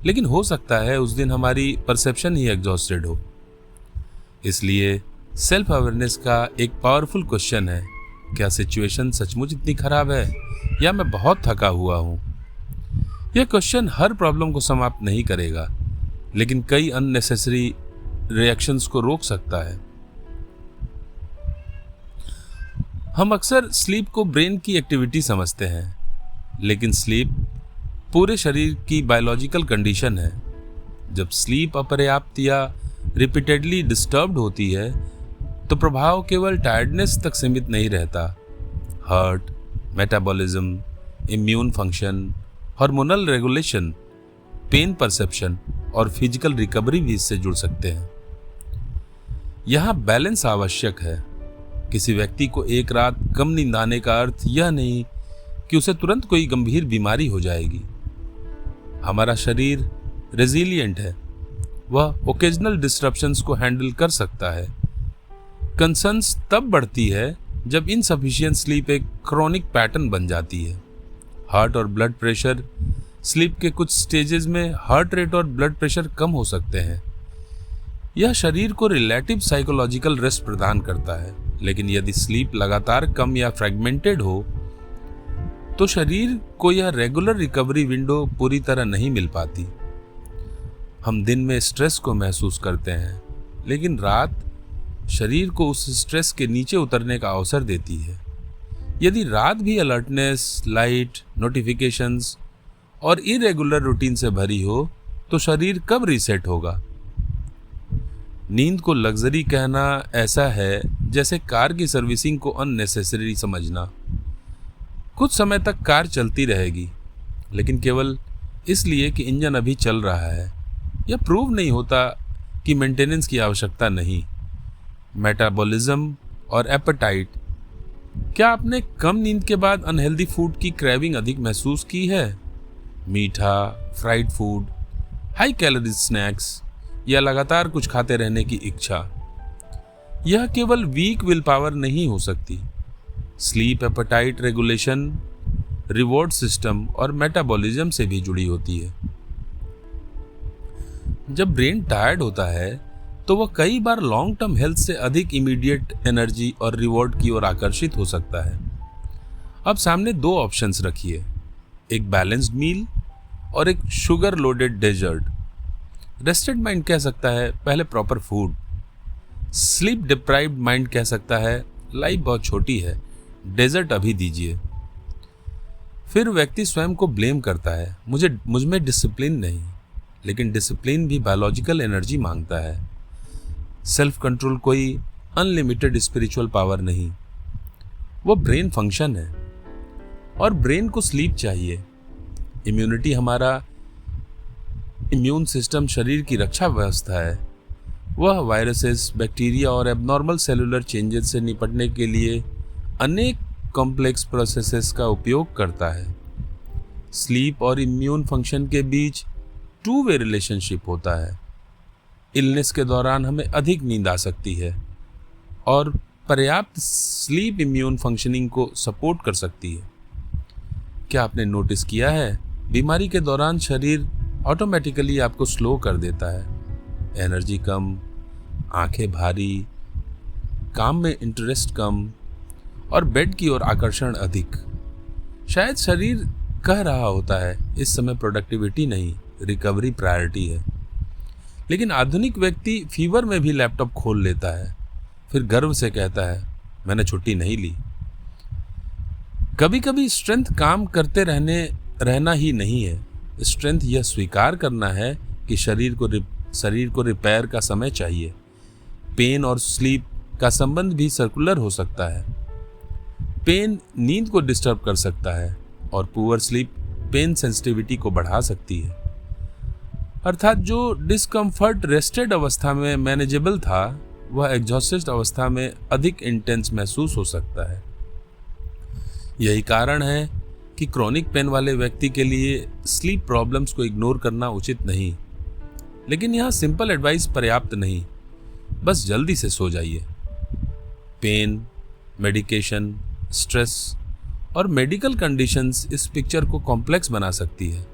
लेकिन हो सकता है उस दिन हमारी परसेप्शन ही एग्जॉस्टेड हो। इसलिए सेल्फ अवेयरनेस का एक पावरफुल क्वेश्चन है, क्या सिचुएशन सचमुच इतनी खराब है या मैं बहुत थका हुआ हूँ? यह क्वेश्चन हर प्रॉब्लम को समाप्त नहीं करेगा, लेकिन कई अननेसेसरी रिएक्शंस को रोक सकता है। हम अक्सर स्लीप को ब्रेन की एक्टिविटी समझते हैं, लेकिन स्लीप पूरे शरीर की बायोलॉजिकल कंडीशन है। जब स्लीप अपर्याप्त या रिपीटेडली डिस्टर्ब्ड होती है तो प्रभाव केवल टायर्डनेस तक सीमित नहीं रहता। Heart, metabolism, immune function, hormonal regulation, pain perception और फिजिकल रिकवरी भी इससे जुड़ सकते हैं। यहाँ बैलेंस आवश्यक है। किसी व्यक्ति को एक रात कम नींद आने का अर्थ यह नहीं कि उसे तुरंत कोई गंभीर बीमारी हो जाएगी। हमारा शरीर रेजिलिएंट है, वह ओकेजनल डिस्ट्रप्शंस को हैंडल कर सकता है। कंसर्न्स तब बढ़ती है जब इनसफिशिएंट स्लीप एक क्रोनिक पैटर्न बन जाती है। हार्ट और ब्लड प्रेशर स्लीप के कुछ स्टेजेस में हार्ट रेट और ब्लड प्रेशर कम हो सकते हैं। यह शरीर को रिलेटिव साइकोलॉजिकल रेस्ट प्रदान करता है, लेकिन यदि स्लीप लगातार कम या फ्रैगमेंटेड हो तो शरीर को यह रेगुलर रिकवरी विंडो पूरी तरह नहीं मिल पाती। हम दिन में स्ट्रेस को महसूस करते हैं, लेकिन रात शरीर को उस स्ट्रेस के नीचे उतरने का अवसर देती है। यदि रात भी अलर्टनेस, लाइट, नोटिफिकेशंस और इरेगुलर रूटीन से भरी हो तो शरीर कब रीसेट होगा? नींद को लग्जरी कहना ऐसा है जैसे कार की सर्विसिंग को अननेसेसरी समझना। कुछ समय तक कार चलती रहेगी, लेकिन केवल इसलिए कि इंजन अभी चल रहा है, यह प्रूव नहीं होता कि मेंटेनेंस की आवश्यकता नहीं। मेटाबॉलिज्म और एपेटाइट, क्या आपने कम नींद के बाद अनहेल्दी फूड की क्रेविंग अधिक महसूस की है? मीठा, fried food, high calorie snacks या लगातार कुछ खाते रहने की इच्छा, यह केवल वीक विल पावर नहीं हो सकती। Sleep appetite regulation, reward system और मेटाबॉलिज्म से भी जुड़ी होती है। जब ब्रेन टायर्ड होता है तो वह कई बार लॉन्ग टर्म हेल्थ से अधिक इमीडिएट एनर्जी और रिवॉर्ड की ओर आकर्षित हो सकता है। अब सामने दो ऑप्शंस रखिए, एक बैलेंस्ड मील और एक sugar loaded dessert. Rested mind कह सकता है पहले proper food. Sleep deprived mind कह सकता है लाइफ बहुत छोटी है, डेजर्ट अभी दीजिए। फिर व्यक्ति स्वयं को ब्लेम करता है, मुझ में डिसिप्लिन नहीं। लेकिन डिसिप्लिन भी बायोलॉजिकल एनर्जी मांगता है। सेल्फ कंट्रोल कोई अनलिमिटेड स्पिरिचुअल पावर नहीं, वो ब्रेन फंक्शन है और ब्रेन को स्लीप चाहिए। इम्यूनिटी, हमारा इम्यून सिस्टम शरीर की रक्षा व्यवस्था है। वह वायरसेस, बैक्टीरिया और एबनॉर्मल सेलुलर चेंजेस से निपटने के लिए अनेक कॉम्प्लेक्स प्रोसेसेस का उपयोग करता है। स्लीप और इम्यून फंक्शन के बीच टू वे रिलेशनशिप होता है। इलनेस के दौरान हमें अधिक नींद आ सकती है और पर्याप्त स्लीप इम्यून फंक्शनिंग को सपोर्ट कर सकती है। क्या आपने नोटिस किया है, बीमारी के दौरान शरीर ऑटोमेटिकली आपको स्लो कर देता है। एनर्जी कम, आंखें भारी, काम में इंटरेस्ट कम और बेड की ओर आकर्षण अधिक। शायद शरीर कह रहा होता है इस समय प्रोडक्टिविटी नहीं, रिकवरी प्रायोरिटी है। लेकिन आधुनिक व्यक्ति फीवर में भी लैपटॉप खोल लेता है, फिर गर्व से कहता है मैंने छुट्टी नहीं ली। कभी कभी स्ट्रेंथ काम करते रहना ही नहीं है। स्ट्रेंथ यह स्वीकार करना है कि शरीर को रिपेयर का समय चाहिए। पेन और स्लीप का संबंध भी सर्कुलर हो सकता है। पेन नींद को डिस्टर्ब कर सकता है और पुअर स्लीप पेन सेंसिटिविटी को बढ़ा सकती है। अर्थात जो डिस्कम्फर्ट रेस्टेड अवस्था में मैनेजेबल था, वह एग्जॉस्टेड अवस्था में अधिक इंटेंस महसूस हो सकता है। यही कारण है कि क्रॉनिक पेन वाले व्यक्ति के लिए स्लीप प्रॉब्लम्स को इग्नोर करना उचित नहीं। लेकिन यहाँ सिंपल एडवाइस पर्याप्त नहीं, बस जल्दी से सो जाइए। पेन, मेडिकेशन, स्ट्रेस और मेडिकल कंडीशंस इस पिक्चर को कॉम्प्लेक्स बना सकती है।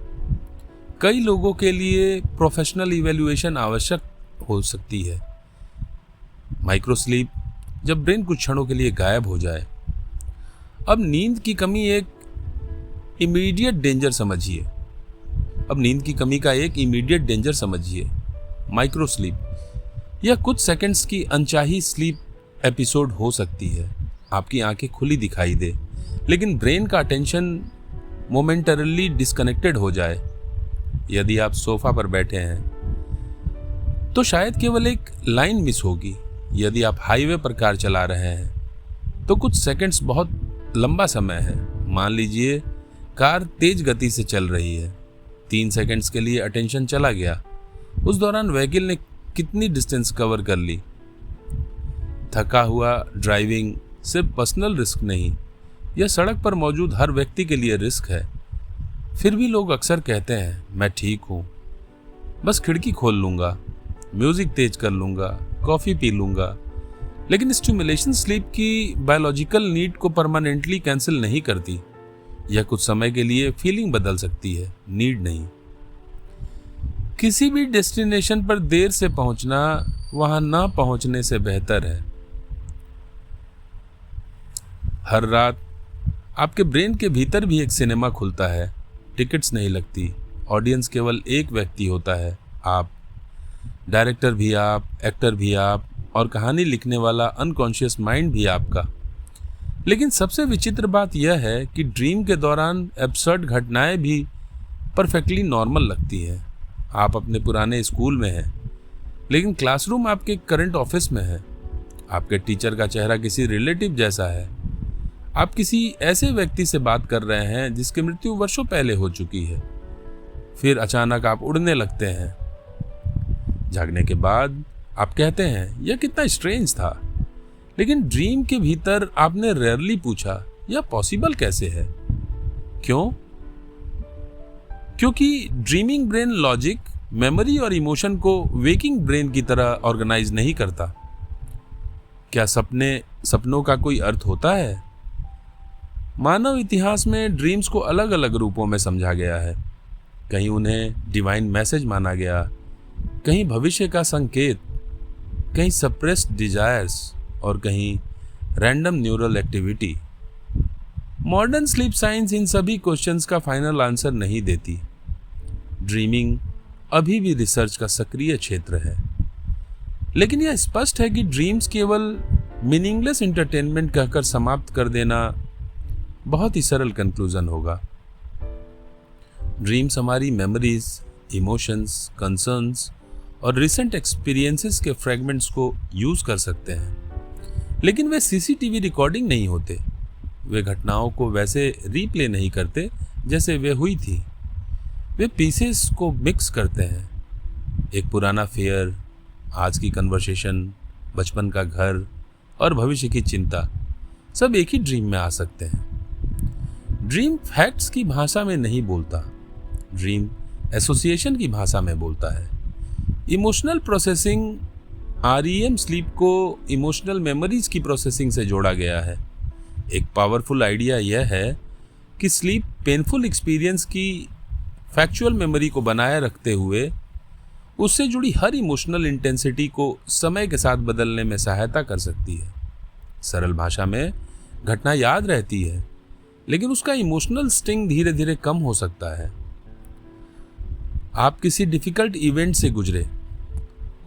कई लोगों के लिए प्रोफेशनल इवैल्यूएशन आवश्यक हो सकती है। माइक्रो स्लीप, जब ब्रेन कुछ क्षणों के लिए गायब हो जाए। अब नींद की कमी एक इमीडिएट डेंजर समझिए। माइक्रो स्लीप, यह कुछ सेकंड्स की अनचाही स्लीप एपिसोड हो सकती है। आपकी आंखें खुली दिखाई दे, लेकिन ब्रेन का अटेंशन मोमेंटरली डिस्कनेक्टेड हो जाए। यदि आप सोफा पर बैठे हैं तो शायद केवल एक लाइन मिस होगी। यदि आप हाईवे पर कार चला रहे हैं तो कुछ सेकंड्स बहुत लंबा समय है। मान लीजिए कार तेज गति से चल रही है, 3 सेकंड्स के लिए अटेंशन चला गया। उस दौरान व्हीकल ने कितनी डिस्टेंस कवर कर ली। थका हुआ ड्राइविंग सिर्फ पर्सनल रिस्क नहीं, यह सड़क पर मौजूद हर व्यक्ति के लिए रिस्क है। फिर भी लोग अक्सर कहते हैं मैं ठीक हूं, बस खिड़की खोल लूंगा, म्यूजिक तेज कर लूंगा, कॉफी पी लूंगा। लेकिन स्टिमुलेशन स्लीप की बायोलॉजिकल नीड को परमानेंटली कैंसिल नहीं करती। यह कुछ समय के लिए फीलिंग बदल सकती है, नीड नहीं। किसी भी डेस्टिनेशन पर देर से पहुंचना वहां ना पहुंचने से बेहतर है। हर रात आपके ब्रेन के भीतर भी एक सिनेमा खुलता है। टिकट्स नहीं लगती, ऑडियंस केवल एक व्यक्ति होता है, आप। डायरेक्टर भी आप, एक्टर भी आप और कहानी लिखने वाला अनकॉन्शियस माइंड भी आपका। लेकिन सबसे विचित्र बात यह है कि ड्रीम के दौरान एब्सर्ड घटनाएं भी परफेक्टली नॉर्मल लगती है। आप अपने पुराने स्कूल में हैं, लेकिन क्लासरूम आपके करंट ऑफिस में है। आपके टीचर का चेहरा किसी रिलेटिव जैसा है। आप किसी ऐसे व्यक्ति से बात कर रहे हैं जिसकी मृत्यु वर्षों पहले हो चुकी है। फिर अचानक आप उड़ने लगते हैं। जागने के बाद आप कहते हैं यह कितना स्ट्रेंज था, लेकिन ड्रीम के भीतर आपने रेयरली पूछा यह पॉसिबल कैसे है। क्यों? क्योंकि ड्रीमिंग ब्रेन लॉजिक, मेमोरी और इमोशन को वेकिंग ब्रेन की तरह ऑर्गेनाइज नहीं करता। क्या सपनों का कोई अर्थ होता है? मानव इतिहास में ड्रीम्स को अलग अलग रूपों में समझा गया है। कहीं उन्हें डिवाइन मैसेज माना गया, कहीं भविष्य का संकेत, कहीं सप्रेस्ड डिजायर्स और कहीं random neural activity. Modern sleep science इन सभी क्वेश्चंस का फाइनल आंसर नहीं देती। ड्रीमिंग अभी भी रिसर्च का सक्रिय क्षेत्र है, लेकिन यह स्पष्ट है कि ड्रीम्स केवल मीनिंगलेस एंटरटेनमेंट कहकर समाप्त कर देना बहुत ही सरल कंक्लूजन होगा। ड्रीम्स हमारी मेमोरीज, इमोशंस, कंसर्न्स और रिसेंट एक्सपीरियंसेस के फ्रेगमेंट्स को यूज कर सकते हैं, लेकिन वे सीसीटीवी रिकॉर्डिंग नहीं होते। वे घटनाओं को वैसे रीप्ले नहीं करते जैसे वे हुई थी। वे पीसेस को मिक्स करते हैं। एक पुराना फेयर, आज की कन्वर्सेशन, बचपन का घर और भविष्य की चिंता सब एक ही ड्रीम में आ सकते हैं। ड्रीम फैक्ट्स की भाषा में नहीं बोलता, ड्रीम एसोसिएशन की भाषा में बोलता है। इमोशनल प्रोसेसिंग, REM स्लीप को इमोशनल मेमोरीज की प्रोसेसिंग से जोड़ा गया है। एक पावरफुल आइडिया यह है कि स्लीप पेनफुल एक्सपीरियंस की फैक्चुअल मेमोरी को बनाए रखते हुए उससे जुड़ी हर इमोशनल इंटेंसिटी को समय के साथ बदलने में सहायता कर सकती है। सरल भाषा में घटना याद रहती है, लेकिन उसका इमोशनल स्टिंग धीरे धीरे कम हो सकता है। आप किसी डिफिकल्ट इवेंट से गुजरे,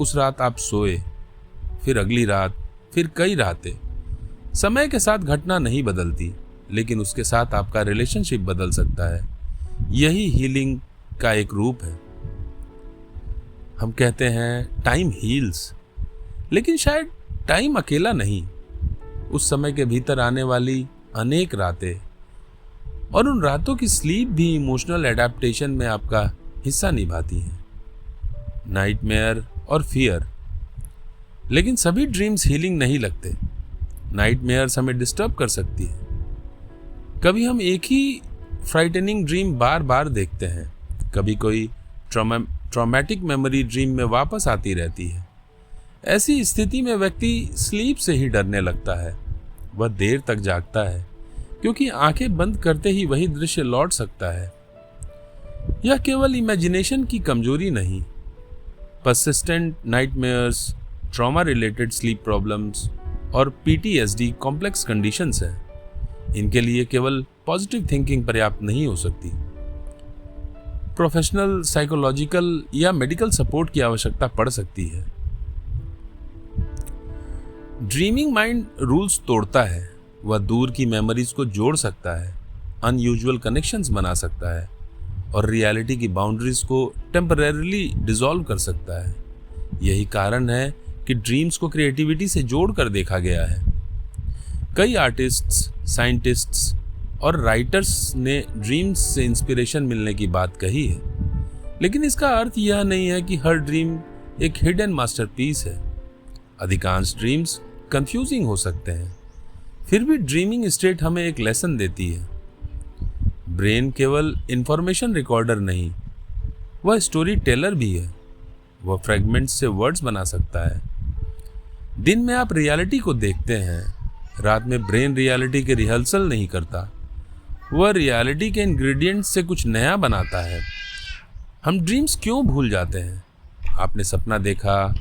उस रात आप सोए, फिर अगली रात, फिर कई रातें। समय के साथ घटना नहीं बदलती, लेकिन उसके साथ आपका रिलेशनशिप बदल सकता है। यही हीलिंग का एक रूप है। हम कहते हैं टाइम हील्स, लेकिन शायद टाइम अकेला नहीं। उस समय के भीतर आने वाली अनेक रातें और उन रातों की स्लीप भी इमोशनल एडेप्टेशन में आपका हिस्सा निभाती हैं। नाइटमेयर और फियर, लेकिन सभी ड्रीम्स हीलिंग नहीं लगते। नाइटमेयर्स हमें डिस्टर्ब कर सकती है। कभी हम एक ही फ्राइटनिंग ड्रीम बार बार देखते हैं, कभी कोई ट्रॉमेटिक मेमोरी ड्रीम में वापस आती रहती है। ऐसी स्थिति में व्यक्ति स्लीप से ही डरने लगता है। वह देर तक जागता है क्योंकि आंखें बंद करते ही वही दृश्य लौट सकता है। यह केवल इमेजिनेशन की कमजोरी नहीं, persistent nightmares, trauma related sleep problems और PTSD कॉम्प्लेक्स कंडीशंस हैं। इनके लिए केवल पॉजिटिव थिंकिंग पर्याप्त नहीं हो सकती। प्रोफेशनल, साइकोलॉजिकल या मेडिकल सपोर्ट की आवश्यकता पड़ सकती है। ड्रीमिंग माइंड रूल्स तोड़ता है। वह दूर की मेमोरीज को जोड़ सकता है, अनयूजुअल कनेक्शंस बना सकता है और रियलिटी की बाउंड्रीज को टेम्परेरीली डिसॉल्व कर सकता है। यही कारण है कि ड्रीम्स को क्रिएटिविटी से जोड़कर देखा गया है। कई आर्टिस्ट्स, साइंटिस्ट्स और राइटर्स ने ड्रीम्स से इंस्पिरेशन मिलने की बात कही है, लेकिन इसका अर्थ यह नहीं है कि हर ड्रीम एक हिडन मास्टरपीस है। अधिकांश ड्रीम्स कंफ्यूजिंग हो सकते हैं, फिर भी ड्रीमिंग स्टेट हमें एक लेसन देती है। ब्रेन केवल इंफॉर्मेशन रिकॉर्डर नहीं, वह स्टोरी टेलर भी है। वह फ्रेगमेंट्स से वर्ड्स बना सकता है। दिन में आप रियलिटी को देखते हैं, रात में ब्रेन रियलिटी के रिहर्सल नहीं करता, वह रियलिटी के इंग्रेडिएंट्स से कुछ नया बनाता है। हम ड्रीम्स क्यों भूल जाते हैं? आपने सपना देखा,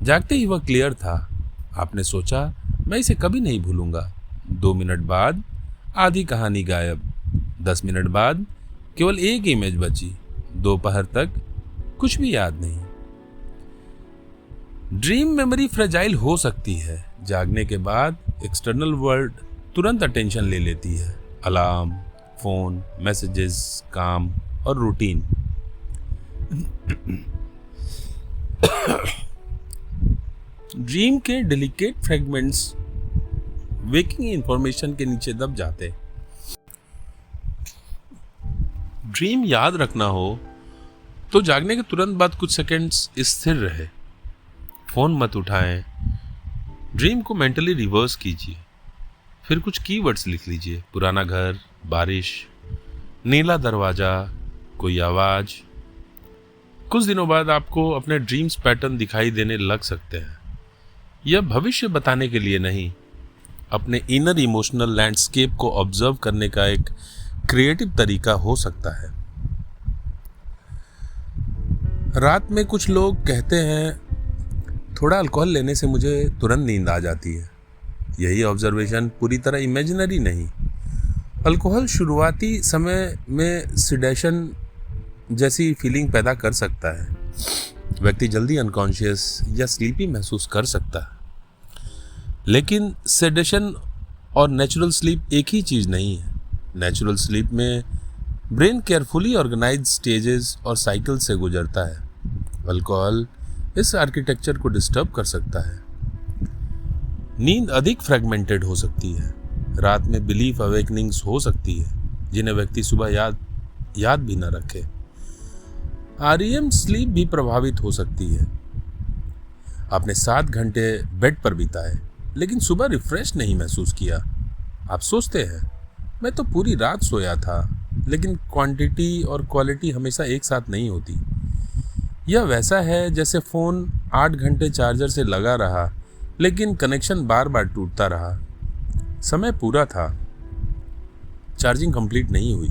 जागते ही वह क्लियर था। आपने सोचा मैं इसे कभी नहीं भूलूंगा। 2 मिनट बाद आधी कहानी गायब। 10 मिनट बाद केवल एक इमेज बची। दोपहर तक कुछ भी याद नहीं। ड्रीम मेमोरी फ्रेजाइल हो सकती है। जागने के बाद एक्सटर्नल वर्ल्ड तुरंत अटेंशन ले लेती है। अलार्म, फोन, मैसेजेस, काम, और रूटीन। ड्रीम के डेलिकेट फ्रेगमेंट्स वेकिंग इंफॉर्मेशन के नीचे दब जाते। ड्रीम याद रखना हो तो जागने के तुरंत बाद कुछ सेकंड्स स्थिर रहे, फोन मत उठाएं, ड्रीम को मेंटली रिवर्स कीजिए, फिर कुछ कीवर्ड्स लिख लीजिए, पुराना घर, बारिश, नीला दरवाजा, कोई आवाज। कुछ दिनों बाद आपको अपने ड्रीम्स पैटर्न दिखाई देने लग सकते हैं। यह भविष्य बताने के लिए नहीं, अपने इनर इमोशनल लैंडस्केप को ऑब्जर्व करने का एक क्रिएटिव तरीका हो सकता है। रात में कुछ लोग कहते हैं थोड़ा अल्कोहल लेने से मुझे तुरंत नींद आ जाती है। यही ऑब्जर्वेशन पूरी तरह इमेजिनरी नहीं। अल्कोहल शुरुआती समय में सिडेशन जैसी फीलिंग पैदा कर सकता है। व्यक्ति जल्दी अनकॉन्शियस या स्लीपी महसूस कर सकता है, लेकिन सेडेशन और नेचुरल स्लीप एक ही चीज़ नहीं है। नेचुरल स्लीप में ब्रेन केयरफुली ऑर्गेनाइज स्टेजेस और साइकिल से गुजरता है। अल्कोहल इस आर्किटेक्चर को डिस्टर्ब कर सकता है। नींद अधिक फ्रेगमेंटेड हो सकती है। रात में बिलीफ अवेकनिंग्स हो सकती है जिन्हें व्यक्ति सुबह याद भी न रखे। आरईएम स्लीप भी प्रभावित हो सकती है। आपने 7 घंटे बेड पर बिताए लेकिन सुबह रिफ्रेश नहीं महसूस किया। आप सोचते हैं मैं तो पूरी रात सोया था, लेकिन क्वांटिटी और क्वालिटी हमेशा एक साथ नहीं होती। यह वैसा है जैसे फ़ोन 8 घंटे चार्जर से लगा रहा लेकिन कनेक्शन बार बार टूटता रहा। समय पूरा था, चार्जिंग कंप्लीट नहीं हुई।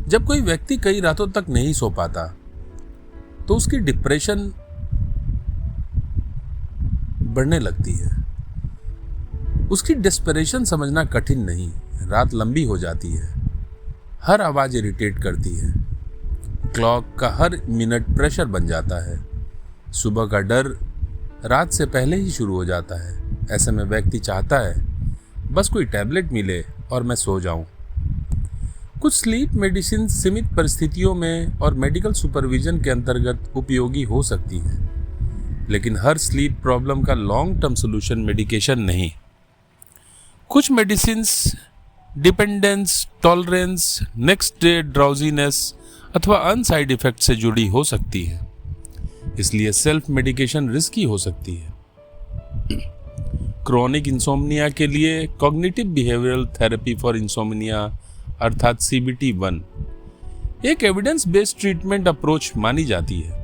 जब कोई व्यक्ति कई रातों तक नहीं सो पाता तो उसकी डिप्रेशन बढ़ने लगती है। उसकी डेस्परेशन समझना कठिन नहीं। रात लंबी हो जाती है, हर आवाज इरिटेट करती है, क्लॉक का हर मिनट प्रेशर बन जाता है, सुबह का डर रात से पहले ही शुरू हो जाता है। ऐसे में व्यक्ति चाहता है बस कोई टैबलेट मिले और मैं सो जाऊं। कुछ स्लीप मेडिसिन सीमित परिस्थितियों में और मेडिकल सुपरविजन के अंतर्गत उपयोगी हो सकती हैं, लेकिन हर स्लीप प्रॉब्लम का लॉन्ग टर्म सोल्यूशन मेडिकेशन नहीं। कुछ medicines dependence, tolerance, next day drowsiness अथवा अन साइड इफेक्ट से जुड़ी हो सकती है, इसलिए सेल्फ मेडिकेशन रिस्की हो सकती है। क्रोनिक इंसोम्निया के लिए cognitive behavioural therapy for insomnia अर्थात CBT-1 एक एविडेंस बेस्ड ट्रीटमेंट अप्रोच मानी जाती है।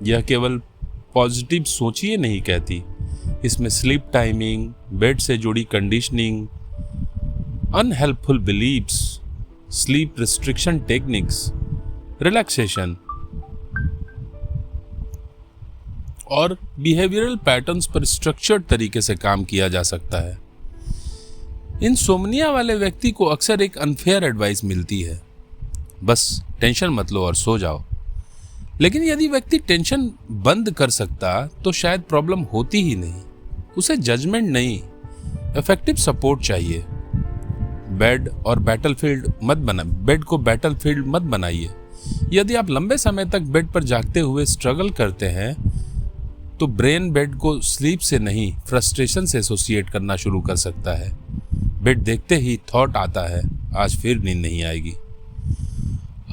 यह केवल पॉजिटिव सोचिए नहीं कहती, इसमें स्लीप टाइमिंग, बेड से जुड़ी conditioning, unhelpful beliefs, sleep restriction techniques, relaxation और बिहेवियरल पैटर्न्स पर स्ट्रक्चर्ड तरीके से काम किया जा सकता है। इंसोम्निया वाले व्यक्ति को अक्सर एक अनफेयर एडवाइस मिलती है, बस टेंशन मत लो और सो जाओ। लेकिन यदि व्यक्ति टेंशन बंद कर सकता तो शायद प्रॉब्लम होती ही नहीं। उसे जजमेंट नहीं, इफेक्टिव सपोर्ट चाहिए। बेड को बैटलफील्ड मत बनाइए। यदि आप लंबे समय तक बेड पर जागते हुए स्ट्रगल करते हैं तो ब्रेन बेड को स्लीप से नहीं, फ्रस्ट्रेशन से एसोसिएट करना शुरू कर सकता है। बेड देखते ही थॉट आता है, आज फिर नींद नहीं आएगी।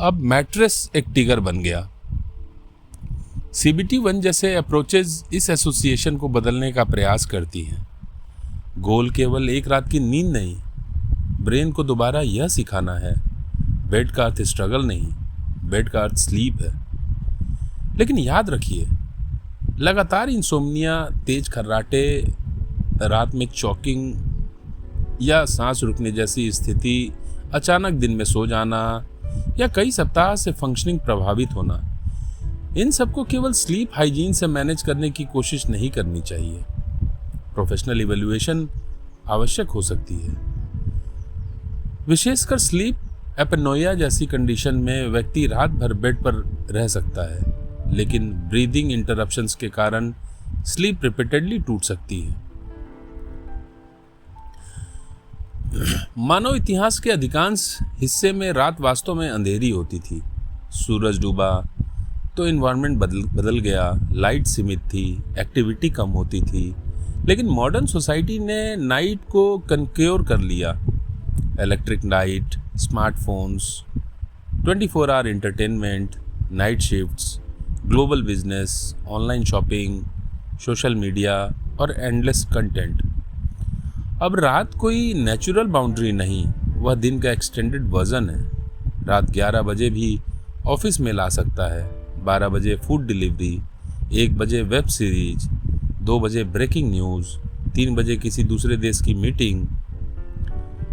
अब मैट्रेस एक टिगर बन गया। CBT-1 जैसे अप्रोचेज इस एसोसिएशन को बदलने का प्रयास करती हैं। गोल केवल एक रात की नींद नहीं, ब्रेन को दोबारा यह सिखाना है बेड का अर्थ स्ट्रगल नहीं, बेड का अर्थ स्लीप है। लेकिन याद रखिए, लगातार इंसोम्निया, तेज खर्राटे, रात में चॉकिंग या सांस रुकने जैसी स्थिति, अचानक दिन में सो जाना या कई सप्ताह से फंक्शनिंग प्रभावित होना, इन सबको केवल स्लीप हाइजीन से मैनेज करने की कोशिश नहीं करनी चाहिए। प्रोफेशनल इवैल्यूएशन आवश्यक हो सकती है। विशेषकर स्लीप एपनोया जैसी कंडीशन में व्यक्ति रात भर बेड पर रह सकता है, लेकिन ब्रीदिंग इंटरप्शंस के कारण स्लीप रिपीटेडली टूट सकती है। मानव इतिहास के अधिकांश हिस्से में रात वास्तव में अंधेरी होती थी। सूरज डूबा तो इन्वायरमेंट बदल गया, लाइट सीमित थी, एक्टिविटी कम होती थी। लेकिन मॉडर्न सोसाइटी ने नाइट को कंक्योर कर लिया। Electric night, smartphones, 24 hour entertainment, night shifts, global business, online shopping, social media और एंडलेस कंटेंट। अब रात कोई नेचुरल बाउंड्री नहीं, वह दिन का एक्सटेंडेड वर्जन है। रात 11 बजे भी ऑफिस में ला सकता है, 12 बजे फूड डिलीवरी, 1 बजे वेब सीरीज, 2 बजे ब्रेकिंग न्यूज़, 3 बजे किसी दूसरे देश की मीटिंग।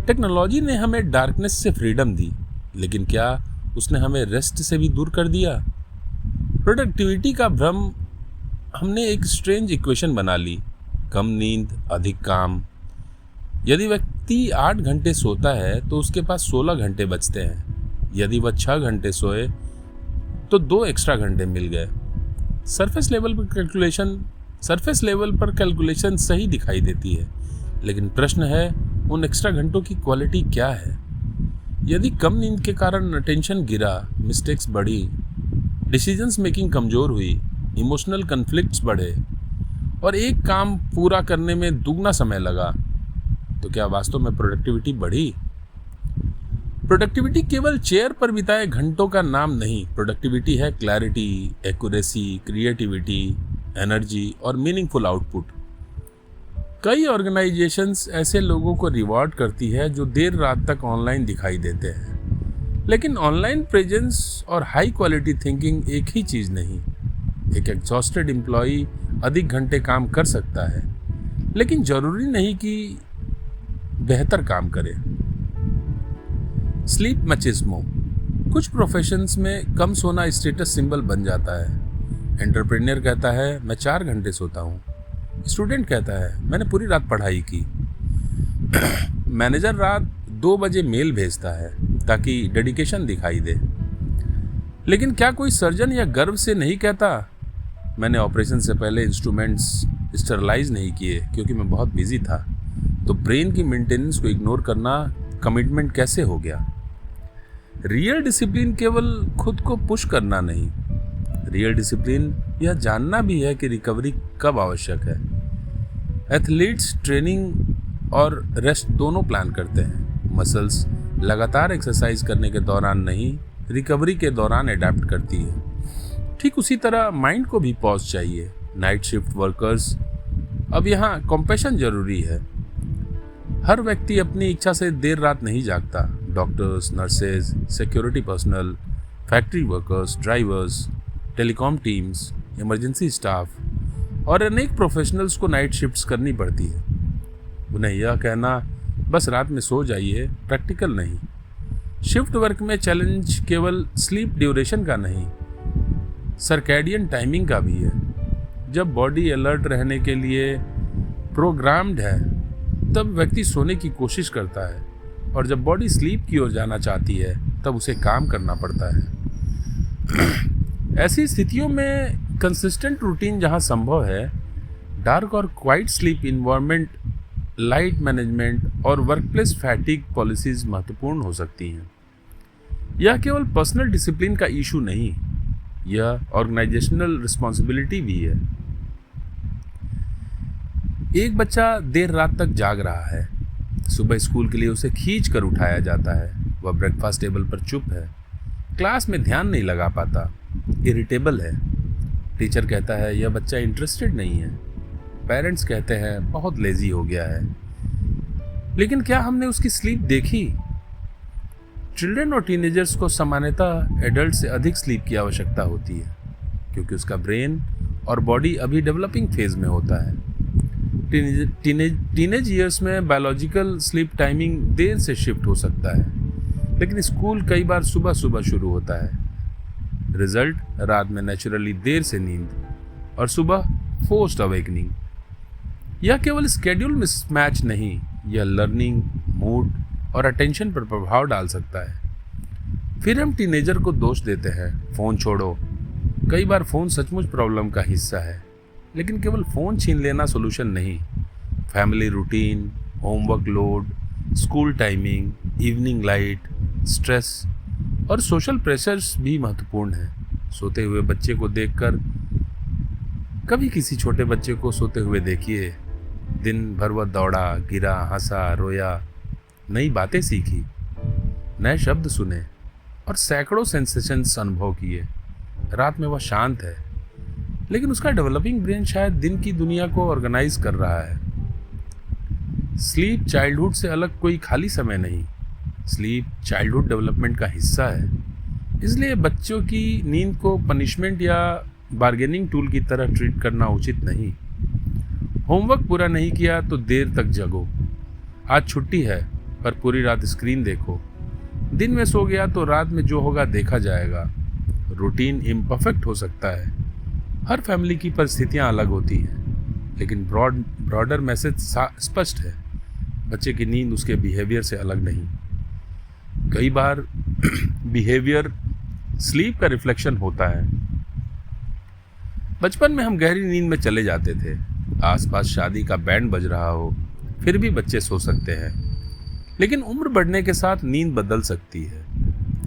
टेक्नोलॉजी ने हमें डार्कनेस से फ्रीडम दी, लेकिन क्या उसने हमें रेस्ट से भी दूर कर दिया? प्रोडक्टिविटी का भ्रम हमने एक स्ट्रेंज इक्वेशन बना ली, कम नींद अधिक काम। यदि व्यक्ति 8 घंटे सोता है तो उसके पास 16 घंटे बचते हैं। यदि वह 6 घंटे सोए तो 2 एक्स्ट्रा घंटे मिल गए। सरफेस लेवल पर कैलकुलेशन सही दिखाई देती है, लेकिन प्रश्न है उन एक्स्ट्रा घंटों की क्वालिटी क्या है? यदि कम नींद के कारण अटेंशन गिरा, मिस्टेक्स बढ़ी, डिसीजंस मेकिंग कमजोर हुई, इमोशनल कन्फ्लिक्ट्स बढ़े और एक काम पूरा करने में दुगना समय लगा, तो क्या वास्तव में प्रोडक्टिविटी बढ़ी? प्रोडक्टिविटी केवल चेयर पर बिताए घंटों का नाम नहीं। प्रोडक्टिविटी है क्लैरिटी, एक्यूरेसी, क्रिएटिविटी, एनर्जी और मीनिंगफुल आउटपुट। कई ऑर्गेनाइजेशंस ऐसे लोगों को रिवॉर्ड करती है जो देर रात तक ऑनलाइन दिखाई देते हैं। लेकिन ऑनलाइन प्रेजेंस और हाई क्वालिटी थिंकिंग एक ही चीज़ नहीं। एक एग्जॉस्टेड एम्प्लॉई अधिक घंटे काम कर सकता है, लेकिन जरूरी नहीं कि बेहतर काम करे। स्लीप मैचिज्मो। कुछ प्रोफेशंस में कम सोना स्टेटस सिंबल बन जाता है। एंटरप्रेन्योर कहता है मैं 4 घंटे सोता हूँ। स्टूडेंट कहता है मैंने पूरी रात पढ़ाई की। मैनेजर रात 2 बजे मेल भेजता है ताकि डेडिकेशन दिखाई दे। लेकिन क्या कोई सर्जन या गर्व से नहीं कहता मैंने ऑपरेशन से पहले इंस्ट्रूमेंट्स स्टरलाइज नहीं किए क्योंकि मैं बहुत बिजी था? तो ब्रेन की मेंटेनेंस को इग्नोर करना कमिटमेंट कैसे हो गया? रियल डिसिप्लिन केवल खुद को पुश करना नहीं, रियल डिसिप्लिन यह जानना भी है कि रिकवरी कब आवश्यक है। एथलीट्स ट्रेनिंग और रेस्ट दोनों प्लान करते हैं। मसल्स लगातार एक्सरसाइज करने के दौरान नहीं, रिकवरी के दौरान अडेप्ट करती है। ठीक उसी तरह माइंड को भी पॉज चाहिए। नाइट शिफ्ट वर्कर्स, अब यहाँ कॉम्पैशन जरूरी है। हर व्यक्ति अपनी इच्छा से देर रात नहीं जागता। Doctors, nurses, security personal, factory workers, drivers, telecom teams, emergency staff और अनेक प्रोफेशनल्स को नाइट शिफ्ट्स करनी पड़ती है। उन्हें यह कहना बस रात में सो जाइए प्रैक्टिकल नहीं। शिफ्ट वर्क में चैलेंज केवल स्लीप ड्यूरेशन का नहीं, सर्कैडियन टाइमिंग का भी है। जब बॉडी अलर्ट रहने के लिए प्रोग्राम्ड है तब व्यक्ति सोने की कोशिश करता है, और जब बॉडी स्लीप की ओर जाना चाहती है तब उसे काम करना पड़ता है। ऐसी स्थितियों में कंसिस्टेंट रूटीन जहां संभव है, डार्क और quite sleep environment, light management और वर्कप्लेस फैटिग पॉलिसीज महत्वपूर्ण हो सकती हैं। यह केवल पर्सनल डिसिप्लिन का इशू नहीं, यह ऑर्गेनाइजेशनल रिस्पॉन्सिबिलिटी भी है। एक बच्चा देर रात तक जाग रहा है। सुबह स्कूल के लिए उसे खींच कर उठाया जाता है। वह ब्रेकफास्ट टेबल पर चुप है, क्लास में ध्यान नहीं लगा पाता, इरिटेबल है। टीचर कहता है यह बच्चा इंटरेस्टेड नहीं है। पेरेंट्स कहते हैं बहुत लेजी हो गया है। लेकिन क्या हमने उसकी स्लीप देखी? चिल्ड्रन और टीनेजर्स को सामान्यतः एडल्ट से अधिक स्लीप की आवश्यकता होती है, क्योंकि उसका ब्रेन और बॉडी अभी डेवलपिंग फेज में होता है। टीनेज ईयर्स में बायोलॉजिकल स्लीप टाइमिंग देर से शिफ्ट हो सकता है, लेकिन स्कूल कई बार सुबह सुबह शुरू होता है। रिजल्ट रात में नेचुरली देर से नींद और सुबह फोर्स्ड अवेकनिंग। यह केवल स्केड्यूल मिसमैच नहीं, यह लर्निंग, मूड और अटेंशन पर प्रभाव डाल सकता है। फिर हम टीनेजर को दोष देते हैं, फ़ोन छोड़ो। कई बार फ़ोन सचमुच प्रॉब्लम का हिस्सा है, लेकिन केवल फ़ोन छीन लेना सोल्यूशन नहीं। Family routine, homework load, school timing, evening light, stress और सोशल प्रेशर्स भी महत्वपूर्ण हैं। सोते हुए बच्चे को देखकर कभी किसी छोटे बच्चे को सोते हुए देखिए। दिन भर वह दौड़ा, गिरा, हंसा, रोया, नई बातें सीखी, नए शब्द सुने और सैकड़ों सेंसेशंस अनुभव किए। रात में वह शांत है, लेकिन उसका डेवलपिंग ब्रेन शायद दिन की दुनिया को ऑर्गेनाइज कर रहा है। स्लीप चाइल्डहुड से अलग कोई खाली समय नहीं। स्लीप चाइल्डहुड डेवलपमेंट का हिस्सा है। इसलिए बच्चों की नींद को पनिशमेंट या बार्गेनिंग टूल की तरह ट्रीट करना उचित नहीं। होमवर्क पूरा नहीं किया तो देर तक जगो। आज छुट्टी है पर पूरी रात स्क्रीन देखो। दिन में सो गया तो रात में जो होगा देखा जाएगा। रूटीन इम्परफेक्ट हो सकता है। हर फैमिली की परिस्थितियां अलग होती हैं, लेकिन ब्रॉडर मैसेज स्पष्ट है। बच्चे की नींद उसके बिहेवियर से अलग नहीं। कई बार बिहेवियर स्लीप का रिफ्लेक्शन होता है। बचपन में हम गहरी नींद में चले जाते थे। आसपास शादी का बैंड बज रहा हो, फिर भी बच्चे सो सकते हैं। लेकिन उम्र बढ़ने के साथ नींद बदल सकती है।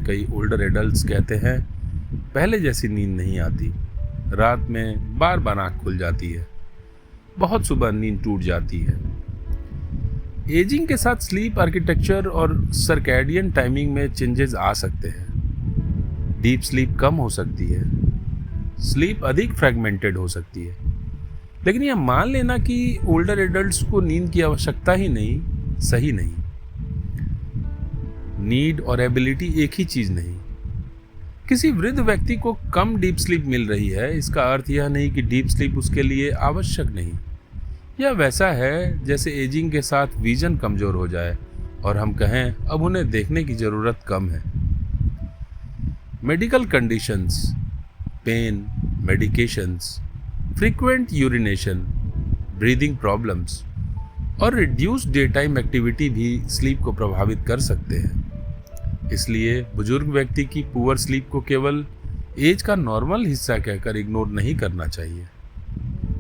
कई ओल्डर एडल्ट्स कहते हैं पहले जैसी नींद नहीं आती। रात में बार बार आँख खुल जाती है। बहुत सुबह नींद टूट जाती है। एजिंग के साथ स्लीप आर्किटेक्चर और सर्कैडियन टाइमिंग में चेंजेस आ सकते हैं। डीप स्लीप कम हो सकती है। स्लीप अधिक फ्रैगमेंटेड हो सकती है। लेकिन यह मान लेना कि ओल्डर एडल्ट्स को नींद की आवश्यकता ही नहीं, सही नहीं। नीड और एबिलिटी एक ही चीज नहीं। किसी वृद्ध व्यक्ति को कम डीप स्लीप मिल रही है, इसका अर्थ यह नहीं कि डीप स्लीप उसके लिए आवश्यक नहीं। यह वैसा है जैसे एजिंग के साथ विजन कमजोर हो जाए और हम कहें अब उन्हें देखने की जरूरत कम है। Medical conditions, pain, medications, frequent urination, breathing problems और रिड्यूस्ड डे टाइम एक्टिविटी भी स्लीप को प्रभावित कर सकते हैं। इसलिए बुजुर्ग व्यक्ति की पुअर स्लीप को केवल एज का नॉर्मल हिस्सा कहकर इग्नोर नहीं करना चाहिए।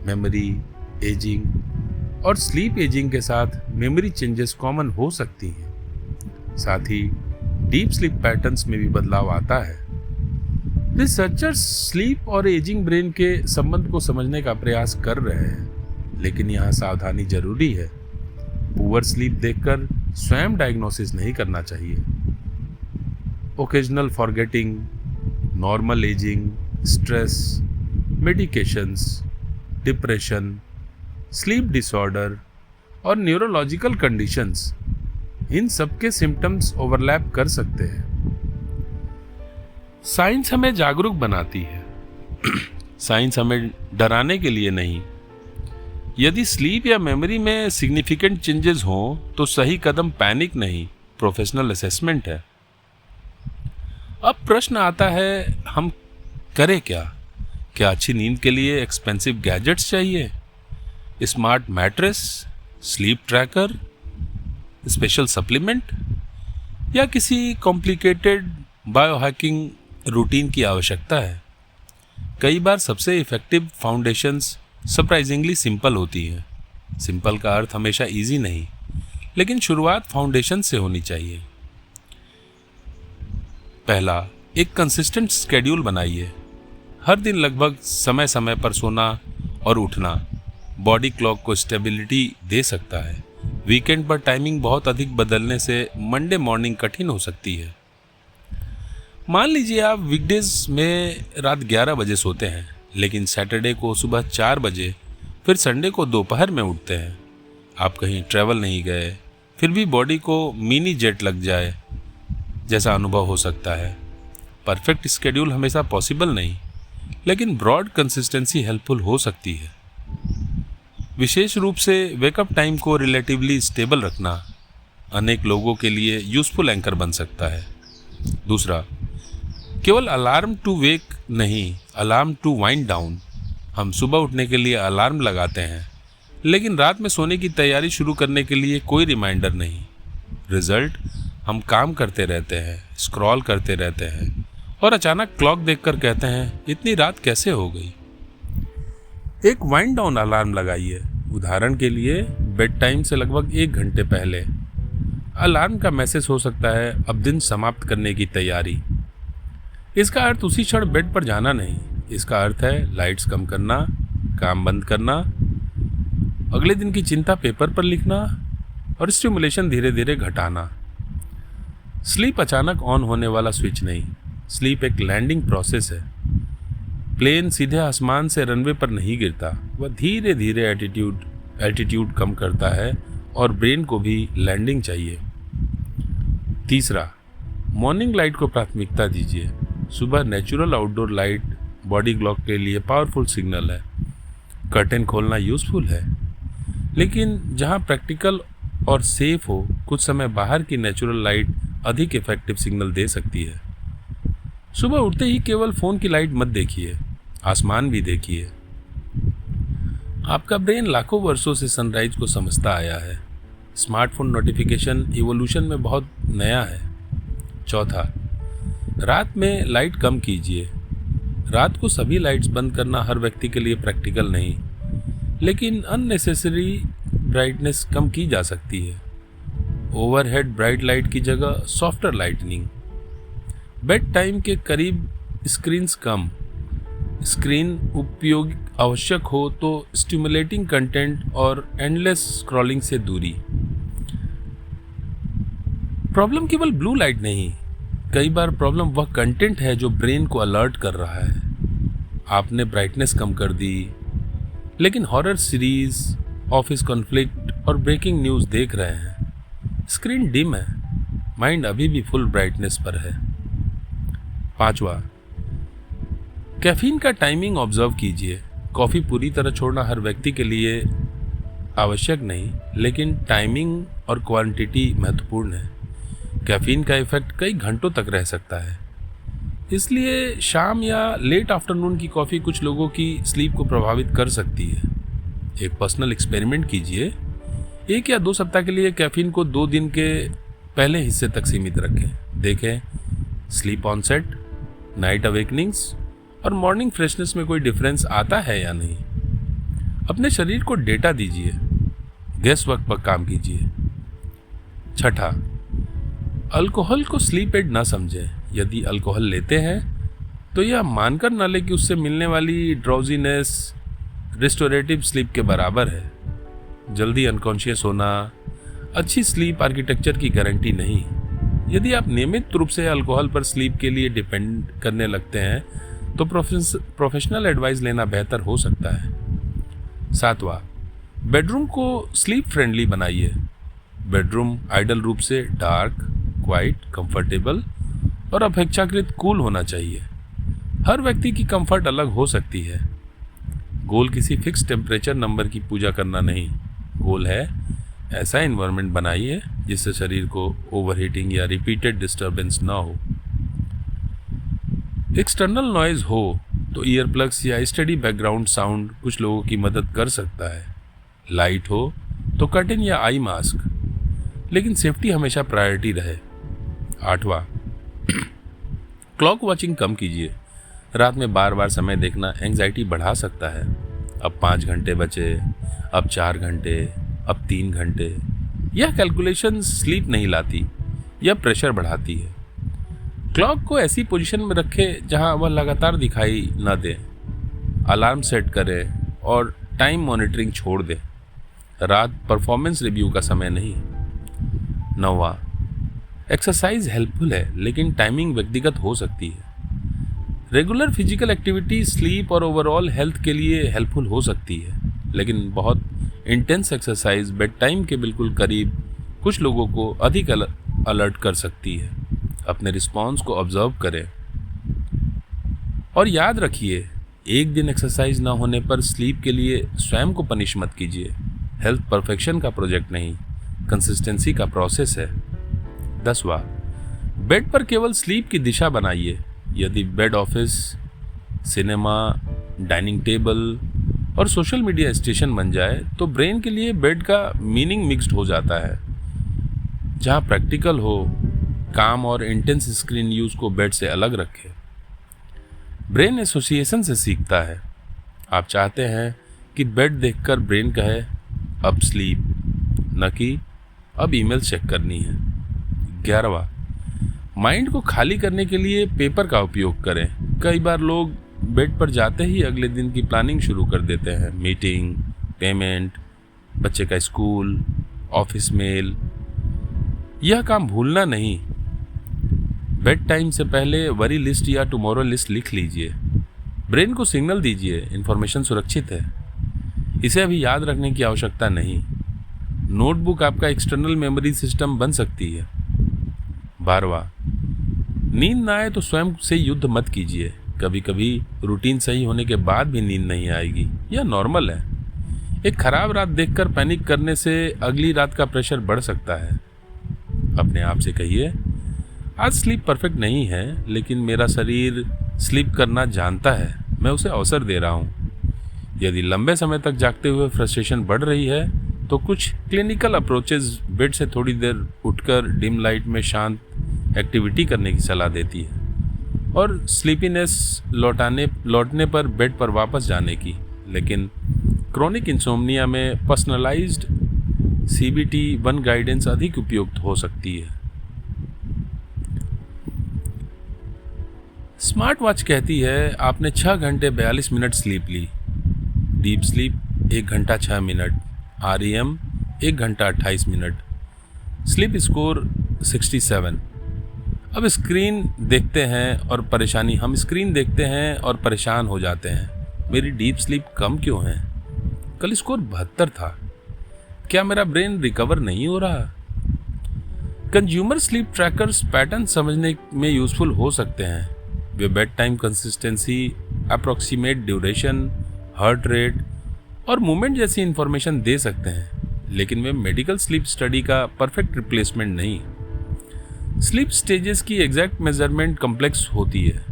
मेमोरी, एजिंग और स्लीप एजिंग के साथ मेमोरी चेंजेस कॉमन हो सकती हैं। साथ ही डीप स्लीप पैटर्न्स में भी बदलाव आता है। रिसर्चर्स स्लीप और एजिंग ब्रेन के संबंध को समझने का प्रयास कर रहे हैं, लेकिन यहाँ सावधानी जरूरी है। पुअर स्लीप देखकर स्वयं डायग्नोसिस नहीं करना चाहिए। Occasional forgetting, normal ageing, stress, medications, depression, sleep disorder और न्यूरोलॉजिकल कंडीशंस, इन सबके सिम्टम्स ओवरलैप कर सकते हैं। साइंस हमें जागरूक बनाती है। साइंस हमें डराने के लिए नहीं। यदि स्लीप या मेमोरी में सिग्निफिकेंट चेंजेस हों तो सही कदम पैनिक नहीं, प्रोफेशनल असेसमेंट है। अब प्रश्न आता है, हम करें क्या? क्या अच्छी नींद के लिए एक्सपेंसिव गैजेट्स चाहिए? Smart mattress, sleep tracker, special supplement या किसी कॉम्प्लिकेटेड बायोहैकिंग रूटीन की आवश्यकता है? कई बार सबसे इफेक्टिव फाउंडेशंस सरप्राइजिंगली सिंपल होती हैं। सिंपल का अर्थ हमेशा इजी नहीं, लेकिन शुरुआत फाउंडेशन से होनी चाहिए। पहला, एक कंसिस्टेंट स्केड्यूल बनाइए। हर दिन लगभग समय समय पर सोना और उठना बॉडी क्लॉक को स्टेबिलिटी दे सकता है। वीकेंड पर टाइमिंग बहुत अधिक बदलने से मंडे मॉर्निंग कठिन हो सकती है। मान लीजिए आप वीकडेज में रात 11 बजे सोते हैं, लेकिन सैटरडे को सुबह 4 बजे, फिर संडे को दोपहर में उठते हैं। आप कहीं ट्रैवल नहीं गए, फिर भी बॉडी को मिनी जेट लग जाए जैसा अनुभव हो सकता है। परफेक्ट स्केड्यूल हमेशा पॉसिबल नहीं, लेकिन ब्रॉड कंसिस्टेंसी हेल्पफुल हो सकती है। विशेष रूप से वेकअप टाइम को रिलेटिवली स्टेबल रखना अनेक लोगों के लिए यूजफुल एंकर बन सकता है। दूसरा, केवल अलार्म टू वेक नहीं, अलार्म टू वाइंड डाउन। हम सुबह उठने के लिए अलार्म लगाते हैं, लेकिन रात में सोने की तैयारी शुरू करने के लिए कोई रिमाइंडर नहीं। रिजल्ट, हम काम करते रहते हैं, स्क्रॉल करते रहते हैं और अचानक क्लॉक देखकर कहते हैं इतनी रात कैसे हो गई। एक वाइंड डाउन अलार्म लगाइए। उदाहरण के लिए बेड टाइम से लगभग 1 घंटे पहले। अलार्म का मैसेज हो सकता है अब दिन समाप्त करने की तैयारी। इसका अर्थ उसी क्षण बेड पर जाना नहीं, इसका अर्थ है लाइट्स कम करना, काम बंद करना, अगले दिन की चिंता पेपर पर लिखना और स्टिमुलेशन धीरे धीरे घटाना। स्लीप अचानक ऑन होने वाला स्विच नहीं, स्लीप एक लैंडिंग प्रोसेस है। प्लेन सीधे आसमान से रनवे पर नहीं गिरता, वह धीरे धीरे एल्टीट्यूड कम करता है और ब्रेन को भी लैंडिंग चाहिए। तीसरा, मॉर्निंग लाइट को प्राथमिकता दीजिए। सुबह natural outdoor light body clock के लिए पावरफुल सिग्नल है। कर्टेन खोलना यूजफुल है, लेकिन जहां प्रैक्टिकल और सेफ हो, कुछ समय बाहर की नेचुरल लाइट अधिक इफेक्टिव सिग्नल दे सकती है। सुबह उठते ही केवल फोन की लाइट मत देखिए, आसमान भी देखिए। आपका ब्रेन लाखों वर्षों से सनराइज को समझता आया है। स्मार्टफोन नोटिफिकेशन इवोल्यूशन में बहुत नया है। चौथा, रात में लाइट कम कीजिए। रात को सभी लाइट्स बंद करना हर व्यक्ति के लिए प्रैक्टिकल नहीं, लेकिन अननेसेसरी ब्राइटनेस कम की जा सकती है। ओवरहेड ब्राइट लाइट की जगह सॉफ्टर लाइटनिंग। बेड टाइम के करीब स्क्रीन उपयोग आवश्यक हो तो स्टिमुलेटिंग कंटेंट और एंडलेस स्क्रॉलिंग से दूरी। प्रॉब्लम केवल ब्लू लाइट नहीं, कई बार प्रॉब्लम वह कंटेंट है जो ब्रेन को अलर्ट कर रहा है। आपने ब्राइटनेस कम कर दी, लेकिन हॉरर सीरीज, ऑफिस कॉन्फ्लिक्ट और ब्रेकिंग न्यूज़ देख रहे हैं। स्क्रीन डिम है, माइंड अभी भी फुल ब्राइटनेस पर है। पांचवा, कैफीन का टाइमिंग ऑब्जर्व कीजिए। कॉफ़ी पूरी तरह छोड़ना हर व्यक्ति के लिए आवश्यक नहीं, लेकिन टाइमिंग और क्वांटिटी महत्वपूर्ण है। कैफीन का इफेक्ट कई घंटों तक रह सकता है, इसलिए शाम या लेट आफ्टरनून की कॉफ़ी कुछ लोगों की स्लीप को प्रभावित कर सकती है। एक पर्सनल एक्सपेरिमेंट कीजिए, 1 या 2 सप्ताह के लिए कैफीन को 2 दिन के पहले हिस्से तक सीमित रखें। देखें स्लीप ऑनसेट, नाइट अवेकनिंग्स और मॉर्निंग फ्रेशनेस में कोई डिफरेंस आता है या नहीं। अपने शरीर को डेटा दीजिए, गेस वर्क पर काम कीजिए। छठा, अल्कोहल को स्लीप एड ना समझें। यदि अल्कोहल लेते हैं तो यह मानकर न लें कि उससे मिलने वाली ड्राउजीनेस रिस्टोरेटिव स्लीप के बराबर है। जल्दी अनकॉन्शियस होना अच्छी स्लीप आर्किटेक्चर की गारंटी नहीं। यदि आप नियमित रूप से अल्कोहल पर स्लीप के लिए डिपेंड करने लगते हैं तो प्रोफेशनल एडवाइस लेना बेहतर हो सकता है। सातवां, बेडरूम को स्लीप फ्रेंडली बनाइए। बेडरूम आइडल रूप से डार्क, क्वाइट, कंफर्टेबल और अपेक्षाकृत कूल होना चाहिए। हर व्यक्ति की कंफर्ट अलग हो सकती है। गोल किसी फिक्स टेम्परेचर नंबर की पूजा करना नहीं, गोल है ऐसा एनवायरनमेंट बनाइए जिससे शरीर को ओवरहीटिंग या रिपीटेड डिस्टर्बेंस ना हो। एक्सटर्नल नॉइज हो तो ईयर प्लग्स या स्टडी बैकग्राउंड साउंड कुछ लोगों की मदद कर सकता है। लाइट हो तो कर्टेन या आई मास्क, लेकिन सेफ्टी हमेशा प्रायोरिटी रहे। आठवां, क्लॉक वॉचिंग कम कीजिए। रात में बार बार समय देखना एंग्जाइटी बढ़ा सकता है। अब 5 घंटे बचे, अब 4 घंटे, अब 3 घंटे। यह कैलकुलेशन स्लीप नहीं लाती, यह प्रेशर बढ़ाती है। क्लॉक को ऐसी पोजीशन में रखें जहां वह लगातार दिखाई न दे। अलार्म सेट करें और टाइम मॉनिटरिंग छोड़ दें। रात परफॉर्मेंस रिव्यू का समय नहीं। 9वां, एक्सरसाइज हेल्पफुल है, लेकिन टाइमिंग व्यक्तिगत हो सकती है। रेगुलर फिजिकल एक्टिविटी स्लीप और ओवरऑल हेल्थ के लिए हेल्पफुल हो सकती है, लेकिन बहुत इंटेंस एक्सरसाइज बेड टाइम के बिल्कुल करीब कुछ लोगों को अधिक अलर्ट कर सकती है। अपने रिस्पॉन्स को ऑब्जर्व करें और याद रखिए, एक दिन एक्सरसाइज ना होने पर स्लीप के लिए स्वयं को पनिश मत कीजिए। हेल्थ परफेक्शन का प्रोजेक्ट नहीं, कंसिस्टेंसी का प्रोसेस है। 10वां, बेड पर केवल स्लीप की दिशा बनाइए। यदि bed office, cinema, dining table और सोशल मीडिया स्टेशन बन जाए तो ब्रेन के लिए बेड का मीनिंग मिक्स्ड हो जाता है। जहां प्रैक्टिकल हो, काम और इंटेंस स्क्रीन यूज को बेड से अलग रखें। ब्रेन एसोसिएशन से सीखता है। आप चाहते हैं कि बेड देखकर ब्रेन कहे अब स्लीप, न कि अब ईमेल चेक करनी है। 11वां, माइंड को खाली करने के लिए पेपर का उपयोग करें। कई बार लोग बेड पर जाते ही अगले दिन की प्लानिंग शुरू कर देते हैं। मीटिंग, पेमेंट, बच्चे का स्कूल, ऑफिस मेल। यह काम भूलना नहीं। बेड टाइम से पहले वरी लिस्ट या टुमारो लिस्ट लिख लीजिए। ब्रेन को सिग्नल दीजिए, इन्फॉर्मेशन सुरक्षित है, इसे अभी याद रखने की आवश्यकता नहीं। नोटबुक आपका एक्सटर्नल मेमोरी सिस्टम बन सकती है। 12वां, नींद ना आए तो स्वयं से युद्ध मत कीजिए। कभी कभी रूटीन सही होने के बाद भी नींद नहीं आएगी, यह नॉर्मल है। एक खराब रात देखकर पैनिक करने से अगली रात का प्रेशर बढ़ सकता है। अपने आप से कहिए, आज स्लीप परफेक्ट नहीं है, लेकिन मेरा शरीर स्लीप करना जानता है, मैं उसे अवसर दे रहा हूँ। यदि लंबे समय तक जागते हुए फ्रस्ट्रेशन बढ़ रही है तो कुछ क्लिनिकल अप्रोचेज बेड से थोड़ी देर उठकर डिम लाइट में शांत एक्टिविटी करने की सलाह देती है, और स्लीपीनेस लौटने पर बेड पर वापस जाने की। लेकिन क्रोनिक इंसोम्निया में पर्सनलाइज्ड CBT-1 गाइडेंस अधिक उपयुक्त हो सकती है। स्मार्ट वॉच कहती है आपने 6 घंटे 42 मिनट स्लीप ली। डीप स्लीप 1 घंटा 6 मिनट, REM 1 घंटा 28 मिनट, स्लीप स्कोर 67। अब स्क्रीन देखते हैं और परेशान हो जाते हैं। मेरी डीप स्लीप कम क्यों है? कल स्कोर 72 था। क्या मेरा ब्रेन रिकवर नहीं हो रहा? कंज्यूमर स्लीप ट्रैकर्स पैटर्न समझने में यूजफुल हो सकते हैं। वे bed time consistency, approximate duration, heart rate और मूवमेंट जैसी इंफॉर्मेशन दे सकते हैं, लेकिन वे मेडिकल स्लीप स्टडी का परफेक्ट रिप्लेसमेंट नहीं। स्लीप स्टेजेस की एग्जैक्ट मेजरमेंट कॉम्प्लेक्स होती है।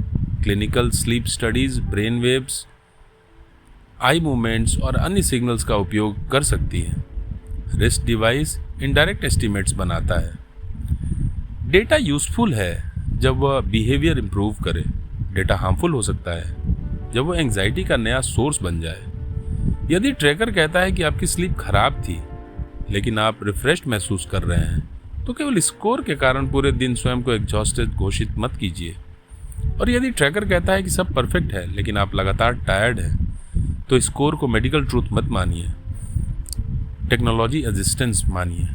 Clinical sleep studies brain waves, eye movements और अन्य सिग्नल्स का उपयोग कर सकती हैं। रिस्ट डिवाइस इनडायरेक्ट एस्टिमेट्स बनाता है। डेटा यूजफुल है जब वह बिहेवियर इंप्रूव करे। डेटा हार्मफुल हो सकता है जब वह एंग्जाइटी का नया सोर्स बन जाए। यदि ट्रैकर कहता है कि आपकी स्लीप खराब थी लेकिन आप रिफ्रेश्ड महसूस कर रहे हैं, तो केवल स्कोर के कारण पूरे दिन स्वयं को एग्जॉस्टेड घोषित मत कीजिए। और यदि ट्रैकर कहता है कि सब परफेक्ट है लेकिन आप लगातार टायर्ड हैं, तो स्कोर को मेडिकल ट्रूथ मत मानिए, टेक्नोलॉजी असिस्टेंस मानिए,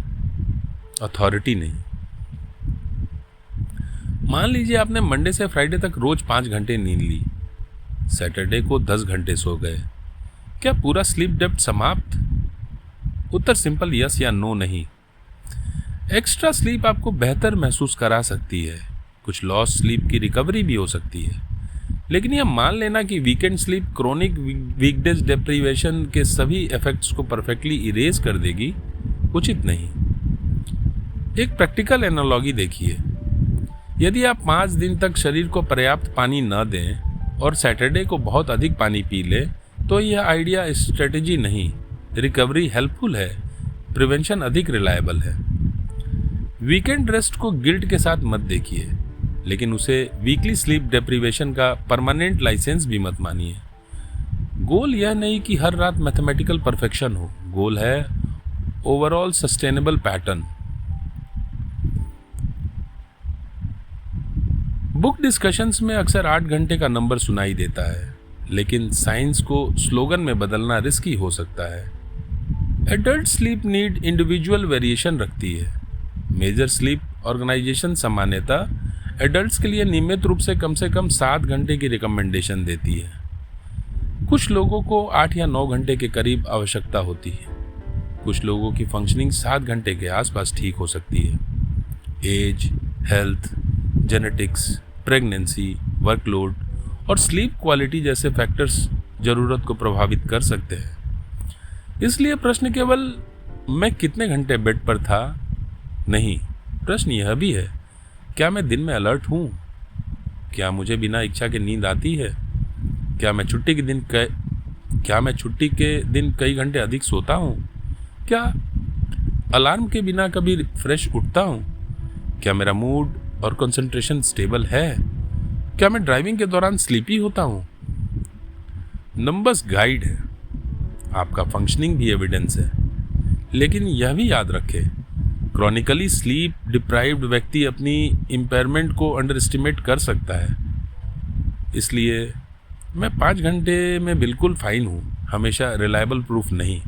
अथॉरिटी नहीं। मान लीजिए आपने मंडे से फ्राइडे तक रोज 5 घंटे नींद ली, सैटरडे को 10 घंटे सो गए। क्या पूरा स्लीप डेप्थ समाप्त? उत्तर सिंपल यस या नो नहीं। एक्स्ट्रा स्लीप आपको बेहतर महसूस करा सकती है। कुछ लॉस स्लीप की रिकवरी भी हो सकती है, लेकिन यह मान लेना कि weekend sleep chronic weekdays deprivation के सभी इफेक्ट्स को परफेक्टली इरेज कर देगी, उचित नहीं। एक प्रैक्टिकल एनालॉजी देखिए। यदि आप 5 दिन तक शरीर को पर्याप्त पानी न दें और सैटरडे को बहुत अधिक पानी पी लें, तो यह आइडिया स्ट्रेटेजी नहीं। रिकवरी हेल्पफुल है, प्रिवेंशन अधिक रिलायबल है। वीकेंड रेस्ट को गिल्ट के साथ मत देखिए, लेकिन उसे वीकली स्लीप डेप्रीवेशन का परमानेंट लाइसेंस भी मत मानिए। गोल यह नहीं कि हर रात मैथमेटिकल परफेक्शन हो, गोल है overall sustainable pattern. Book discussions में अक्सर 8 घंटे का नंबर सुनाई देता है, लेकिन साइंस को स्लोगन में बदलना रिस्की हो सकता है। Adult sleep need individual variation रखती है। मेजर स्लीप ऑर्गेनाइजेशन सामान्यतः एडल्ट्स के लिए नियमित रूप से कम 7 घंटे की रिकमेंडेशन देती है। कुछ लोगों को 8 या 9 घंटे के करीब आवश्यकता होती है। कुछ लोगों की फंक्शनिंग 7 घंटे के आसपास ठीक हो सकती है। Age, health, genetics, pregnancy, workload और स्लीप क्वालिटी जैसे फैक्टर्स जरूरत को प्रभावित कर सकते हैं। इसलिए प्रश्न केवल मैं कितने घंटे बेड पर था नहीं, प्रश्न यह भी है, क्या मैं दिन में अलर्ट हूँ? क्या मुझे बिना इच्छा के नींद आती है? क्या मैं छुट्टी के दिन कई घंटे अधिक सोता हूँ? क्या अलार्म के बिना कभी फ्रेश उठता हूँ? क्या मेरा मूड और कंसंट्रेशन स्टेबल है? क्या मैं ड्राइविंग के दौरान स्लीपी होता हूँ? नंबर्स गाइड है, आपका फंक्शनिंग भी एविडेंस है। लेकिन यह भी याद रखें, क्रॉनिकली स्लीप डिप्राइव्ड व्यक्ति अपनी इम्पेयरमेंट को अंडर एस्टिमेट कर सकता है। इसलिए मैं 5 घंटे में बिल्कुल फाइन हूँ, हमेशा रिलायबल प्रूफ नहीं।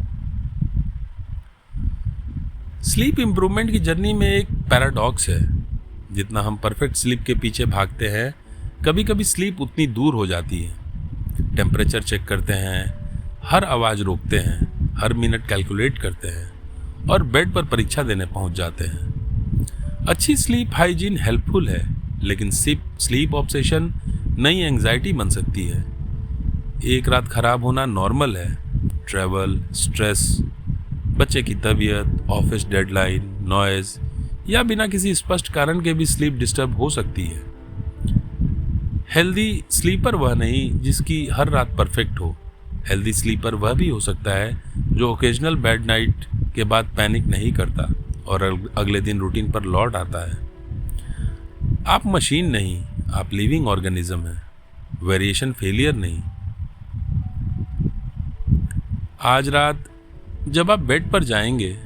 स्लीप इम्प्रूवमेंट की जर्नी में एक पैराडॉक्स है। जितना हम परफेक्ट स्लीप के पीछे भागते हैं, कभी कभी स्लीप उतनी दूर हो जाती है। टेम्परेचर चेक करते हैं, हर आवाज़ रोकते हैं, हर मिनट कैलकुलेट करते हैं और बेड पर परीक्षा देने पहुंच जाते हैं। अच्छी स्लीप हाइजीन हेल्पफुल है, लेकिन स्लीप ऑब्सेशन नई एंग्जाइटी बन सकती है। एक रात खराब होना नॉर्मल है। ट्रैवल, स्ट्रेस, बच्चे की तबीयत, ऑफिस डेडलाइन, नॉइज या बिना किसी स्पष्ट कारण के भी स्लीप डिस्टर्ब हो सकती है। हेल्दी स्लीपर वह नहीं जिसकी हर रात परफेक्ट हो। हेल्दी स्लीपर वह भी हो सकता है जो ओकेजनल बैड नाइट के बाद पैनिक नहीं करता और अगले दिन रूटीन पर लौट आता है। आप मशीन नहीं, आप लिविंग ऑर्गेनिज्म हैं, वेरिएशन फेलियर नहीं। आज रात जब आप बेड पर जाएंगे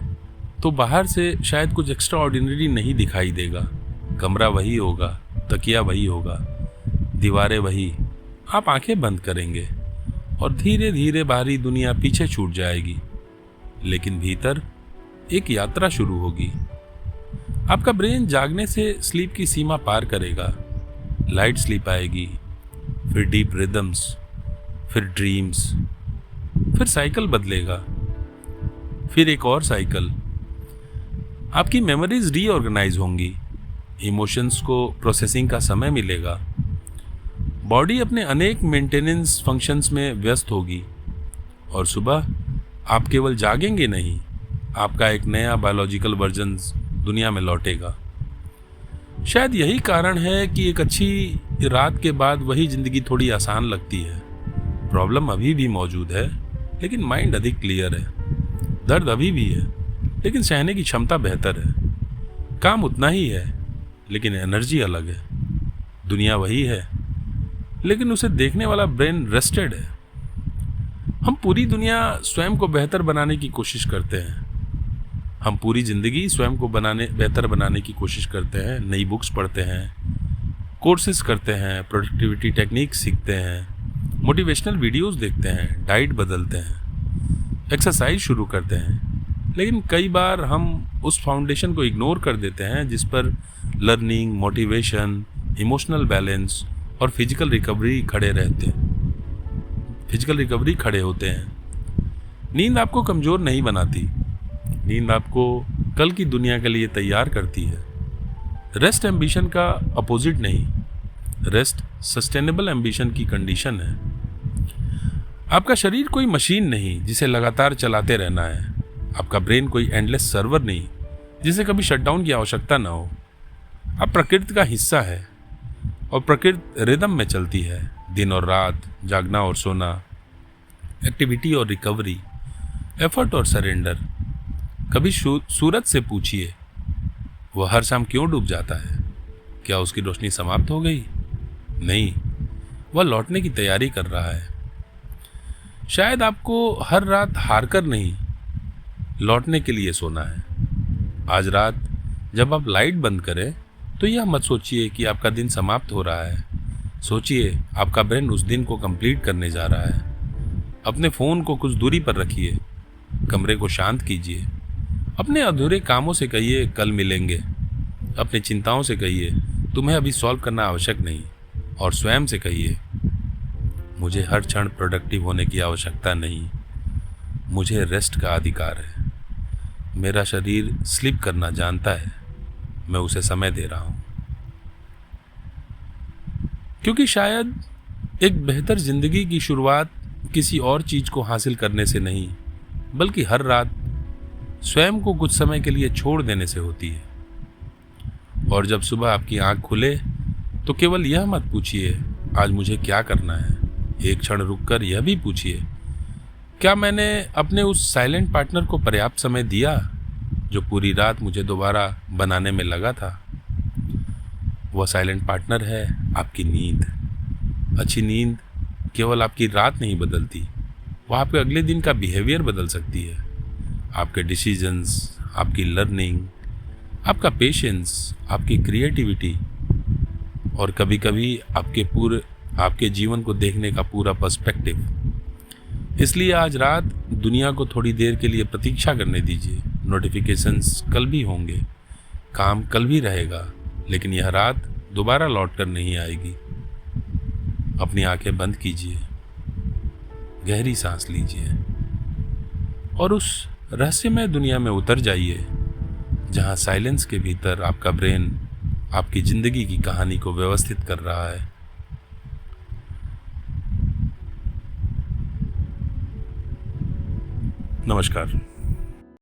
तो बाहर से शायद कुछ एक्स्ट्रा ऑर्डिनरी नहीं दिखाई देगा। कमरा वही होगा, तकिया वही होगा, दीवारें वही। आप आंखें बंद करेंगे और धीरे धीरे बाहरी दुनिया पीछे छूट जाएगी, लेकिन भीतर एक यात्रा शुरू होगी। आपका ब्रेन जागने से स्लीप की सीमा पार करेगा। लाइट स्लीप आएगी, फिर डीप रिदम्स, फिर ड्रीम्स, फिर साइकिल बदलेगा, फिर एक और साइकिल। आपकी मेमोरीज रीऑर्गेनाइज होंगी, इमोशंस को प्रोसेसिंग का समय मिलेगा, बॉडी अपने अनेक मेंटेनेंस फंक्शंस में व्यस्त होगी और सुबह आप केवल जागेंगे नहीं, आपका एक नया बायोलॉजिकल वर्जन दुनिया में लौटेगा। शायद यही कारण है कि एक अच्छी रात के बाद वही जिंदगी थोड़ी आसान लगती है। प्रॉब्लम अभी भी मौजूद है, लेकिन माइंड अधिक क्लियर है। दर्द अभी भी है, लेकिन सहने की क्षमता बेहतर है। काम उतना ही है, लेकिन एनर्जी अलग है। दुनिया वही है, लेकिन उसे देखने वाला ब्रेन रेस्टेड है। हम पूरी दुनिया स्वयं को बेहतर बनाने की कोशिश करते हैं। हम पूरी जिंदगी स्वयं को बेहतर बनाने की कोशिश करते हैं। नई बुक्स पढ़ते हैं, कोर्सेज करते हैं, प्रोडक्टिविटी टेक्निक सीखते हैं, मोटिवेशनल वीडियोस देखते हैं, डाइट बदलते हैं, एक्सरसाइज शुरू करते हैं। लेकिन कई बार हम उस फाउंडेशन को इग्नोर कर देते हैं जिस पर लर्निंग, मोटिवेशन, इमोशनल बैलेंस और फिजिकल रिकवरी खड़े होते हैं। नींद आपको कमज़ोर नहीं बनाती, नींद आपको कल की दुनिया के लिए तैयार करती है। रेस्ट एम्बिशन का अपोजिट नहीं, रेस्ट सस्टेनेबल एम्बिशन की कंडीशन है। आपका शरीर कोई मशीन नहीं जिसे लगातार चलाते रहना है। आपका ब्रेन कोई एंडलेस सर्वर नहीं जिसे कभी शटडाउन की आवश्यकता ना हो। आप प्रकृति का हिस्सा है और प्रकृति रिदम में चलती है। दिन और रात, जागना और सोना, एक्टिविटी और रिकवरी, एफर्ट और सरेंडर। कभी सूरज से पूछिए, वह हर शाम क्यों डूब जाता है? क्या उसकी रोशनी समाप्त हो गई? नहीं, वह लौटने की तैयारी कर रहा है। शायद आपको हर रात हारकर नहीं, लौटने के लिए सोना है। आज रात जब आप लाइट बंद करें तो यह मत सोचिए कि आपका दिन समाप्त हो रहा है। सोचिए आपका ब्रेन उस दिन को कंप्लीट करने जा रहा है। अपने फ़ोन को कुछ दूरी पर रखिए, कमरे को शांत कीजिए, अपने अधूरे कामों से कहिए कल मिलेंगे, अपनी चिंताओं से कहिए तुम्हें अभी सॉल्व करना आवश्यक नहीं, और स्वयं से कहिए मुझे हर क्षण प्रोडक्टिव होने की आवश्यकता नहीं, मुझे रेस्ट का अधिकार है। मेरा शरीर स्लीप करना जानता है, मैं उसे समय दे रहा हूं। क्योंकि शायद एक बेहतर जिंदगी की शुरुआत किसी और चीज को हासिल करने से नहीं, बल्कि हर रात स्वयं को कुछ समय के लिए छोड़ देने से होती है। और जब सुबह आपकी आंख खुले तो केवल यह मत पूछिए आज मुझे क्या करना है। एक क्षण रुककर यह भी पूछिए, क्या मैंने अपने उस साइलेंट पार्टनर को पर्याप्त समय दिया जो पूरी रात मुझे दोबारा बनाने में लगा था? वह साइलेंट पार्टनर है आपकी नींद। अच्छी नींद केवल आपकी रात नहीं बदलती, वह आपके अगले दिन का बिहेवियर बदल सकती है। आपके डिसीजंस, आपकी लर्निंग, आपका पेशेंस, आपकी क्रिएटिविटी और कभी कभी आपके जीवन को देखने का पूरा पर्सपेक्टिव। इसलिए आज रात दुनिया को थोड़ी देर के लिए प्रतीक्षा करने दीजिए। नोटिफिकेशंस कल भी होंगे, काम कल भी रहेगा, लेकिन यह रात दोबारा लौट कर नहीं आएगी। अपनी आंखें बंद कीजिए, गहरी सांस लीजिए और उस रहस्यमय दुनिया में उतर जाइए जहां साइलेंस के भीतर आपका ब्रेन आपकी जिंदगी की कहानी को व्यवस्थित कर रहा है। नमस्कार।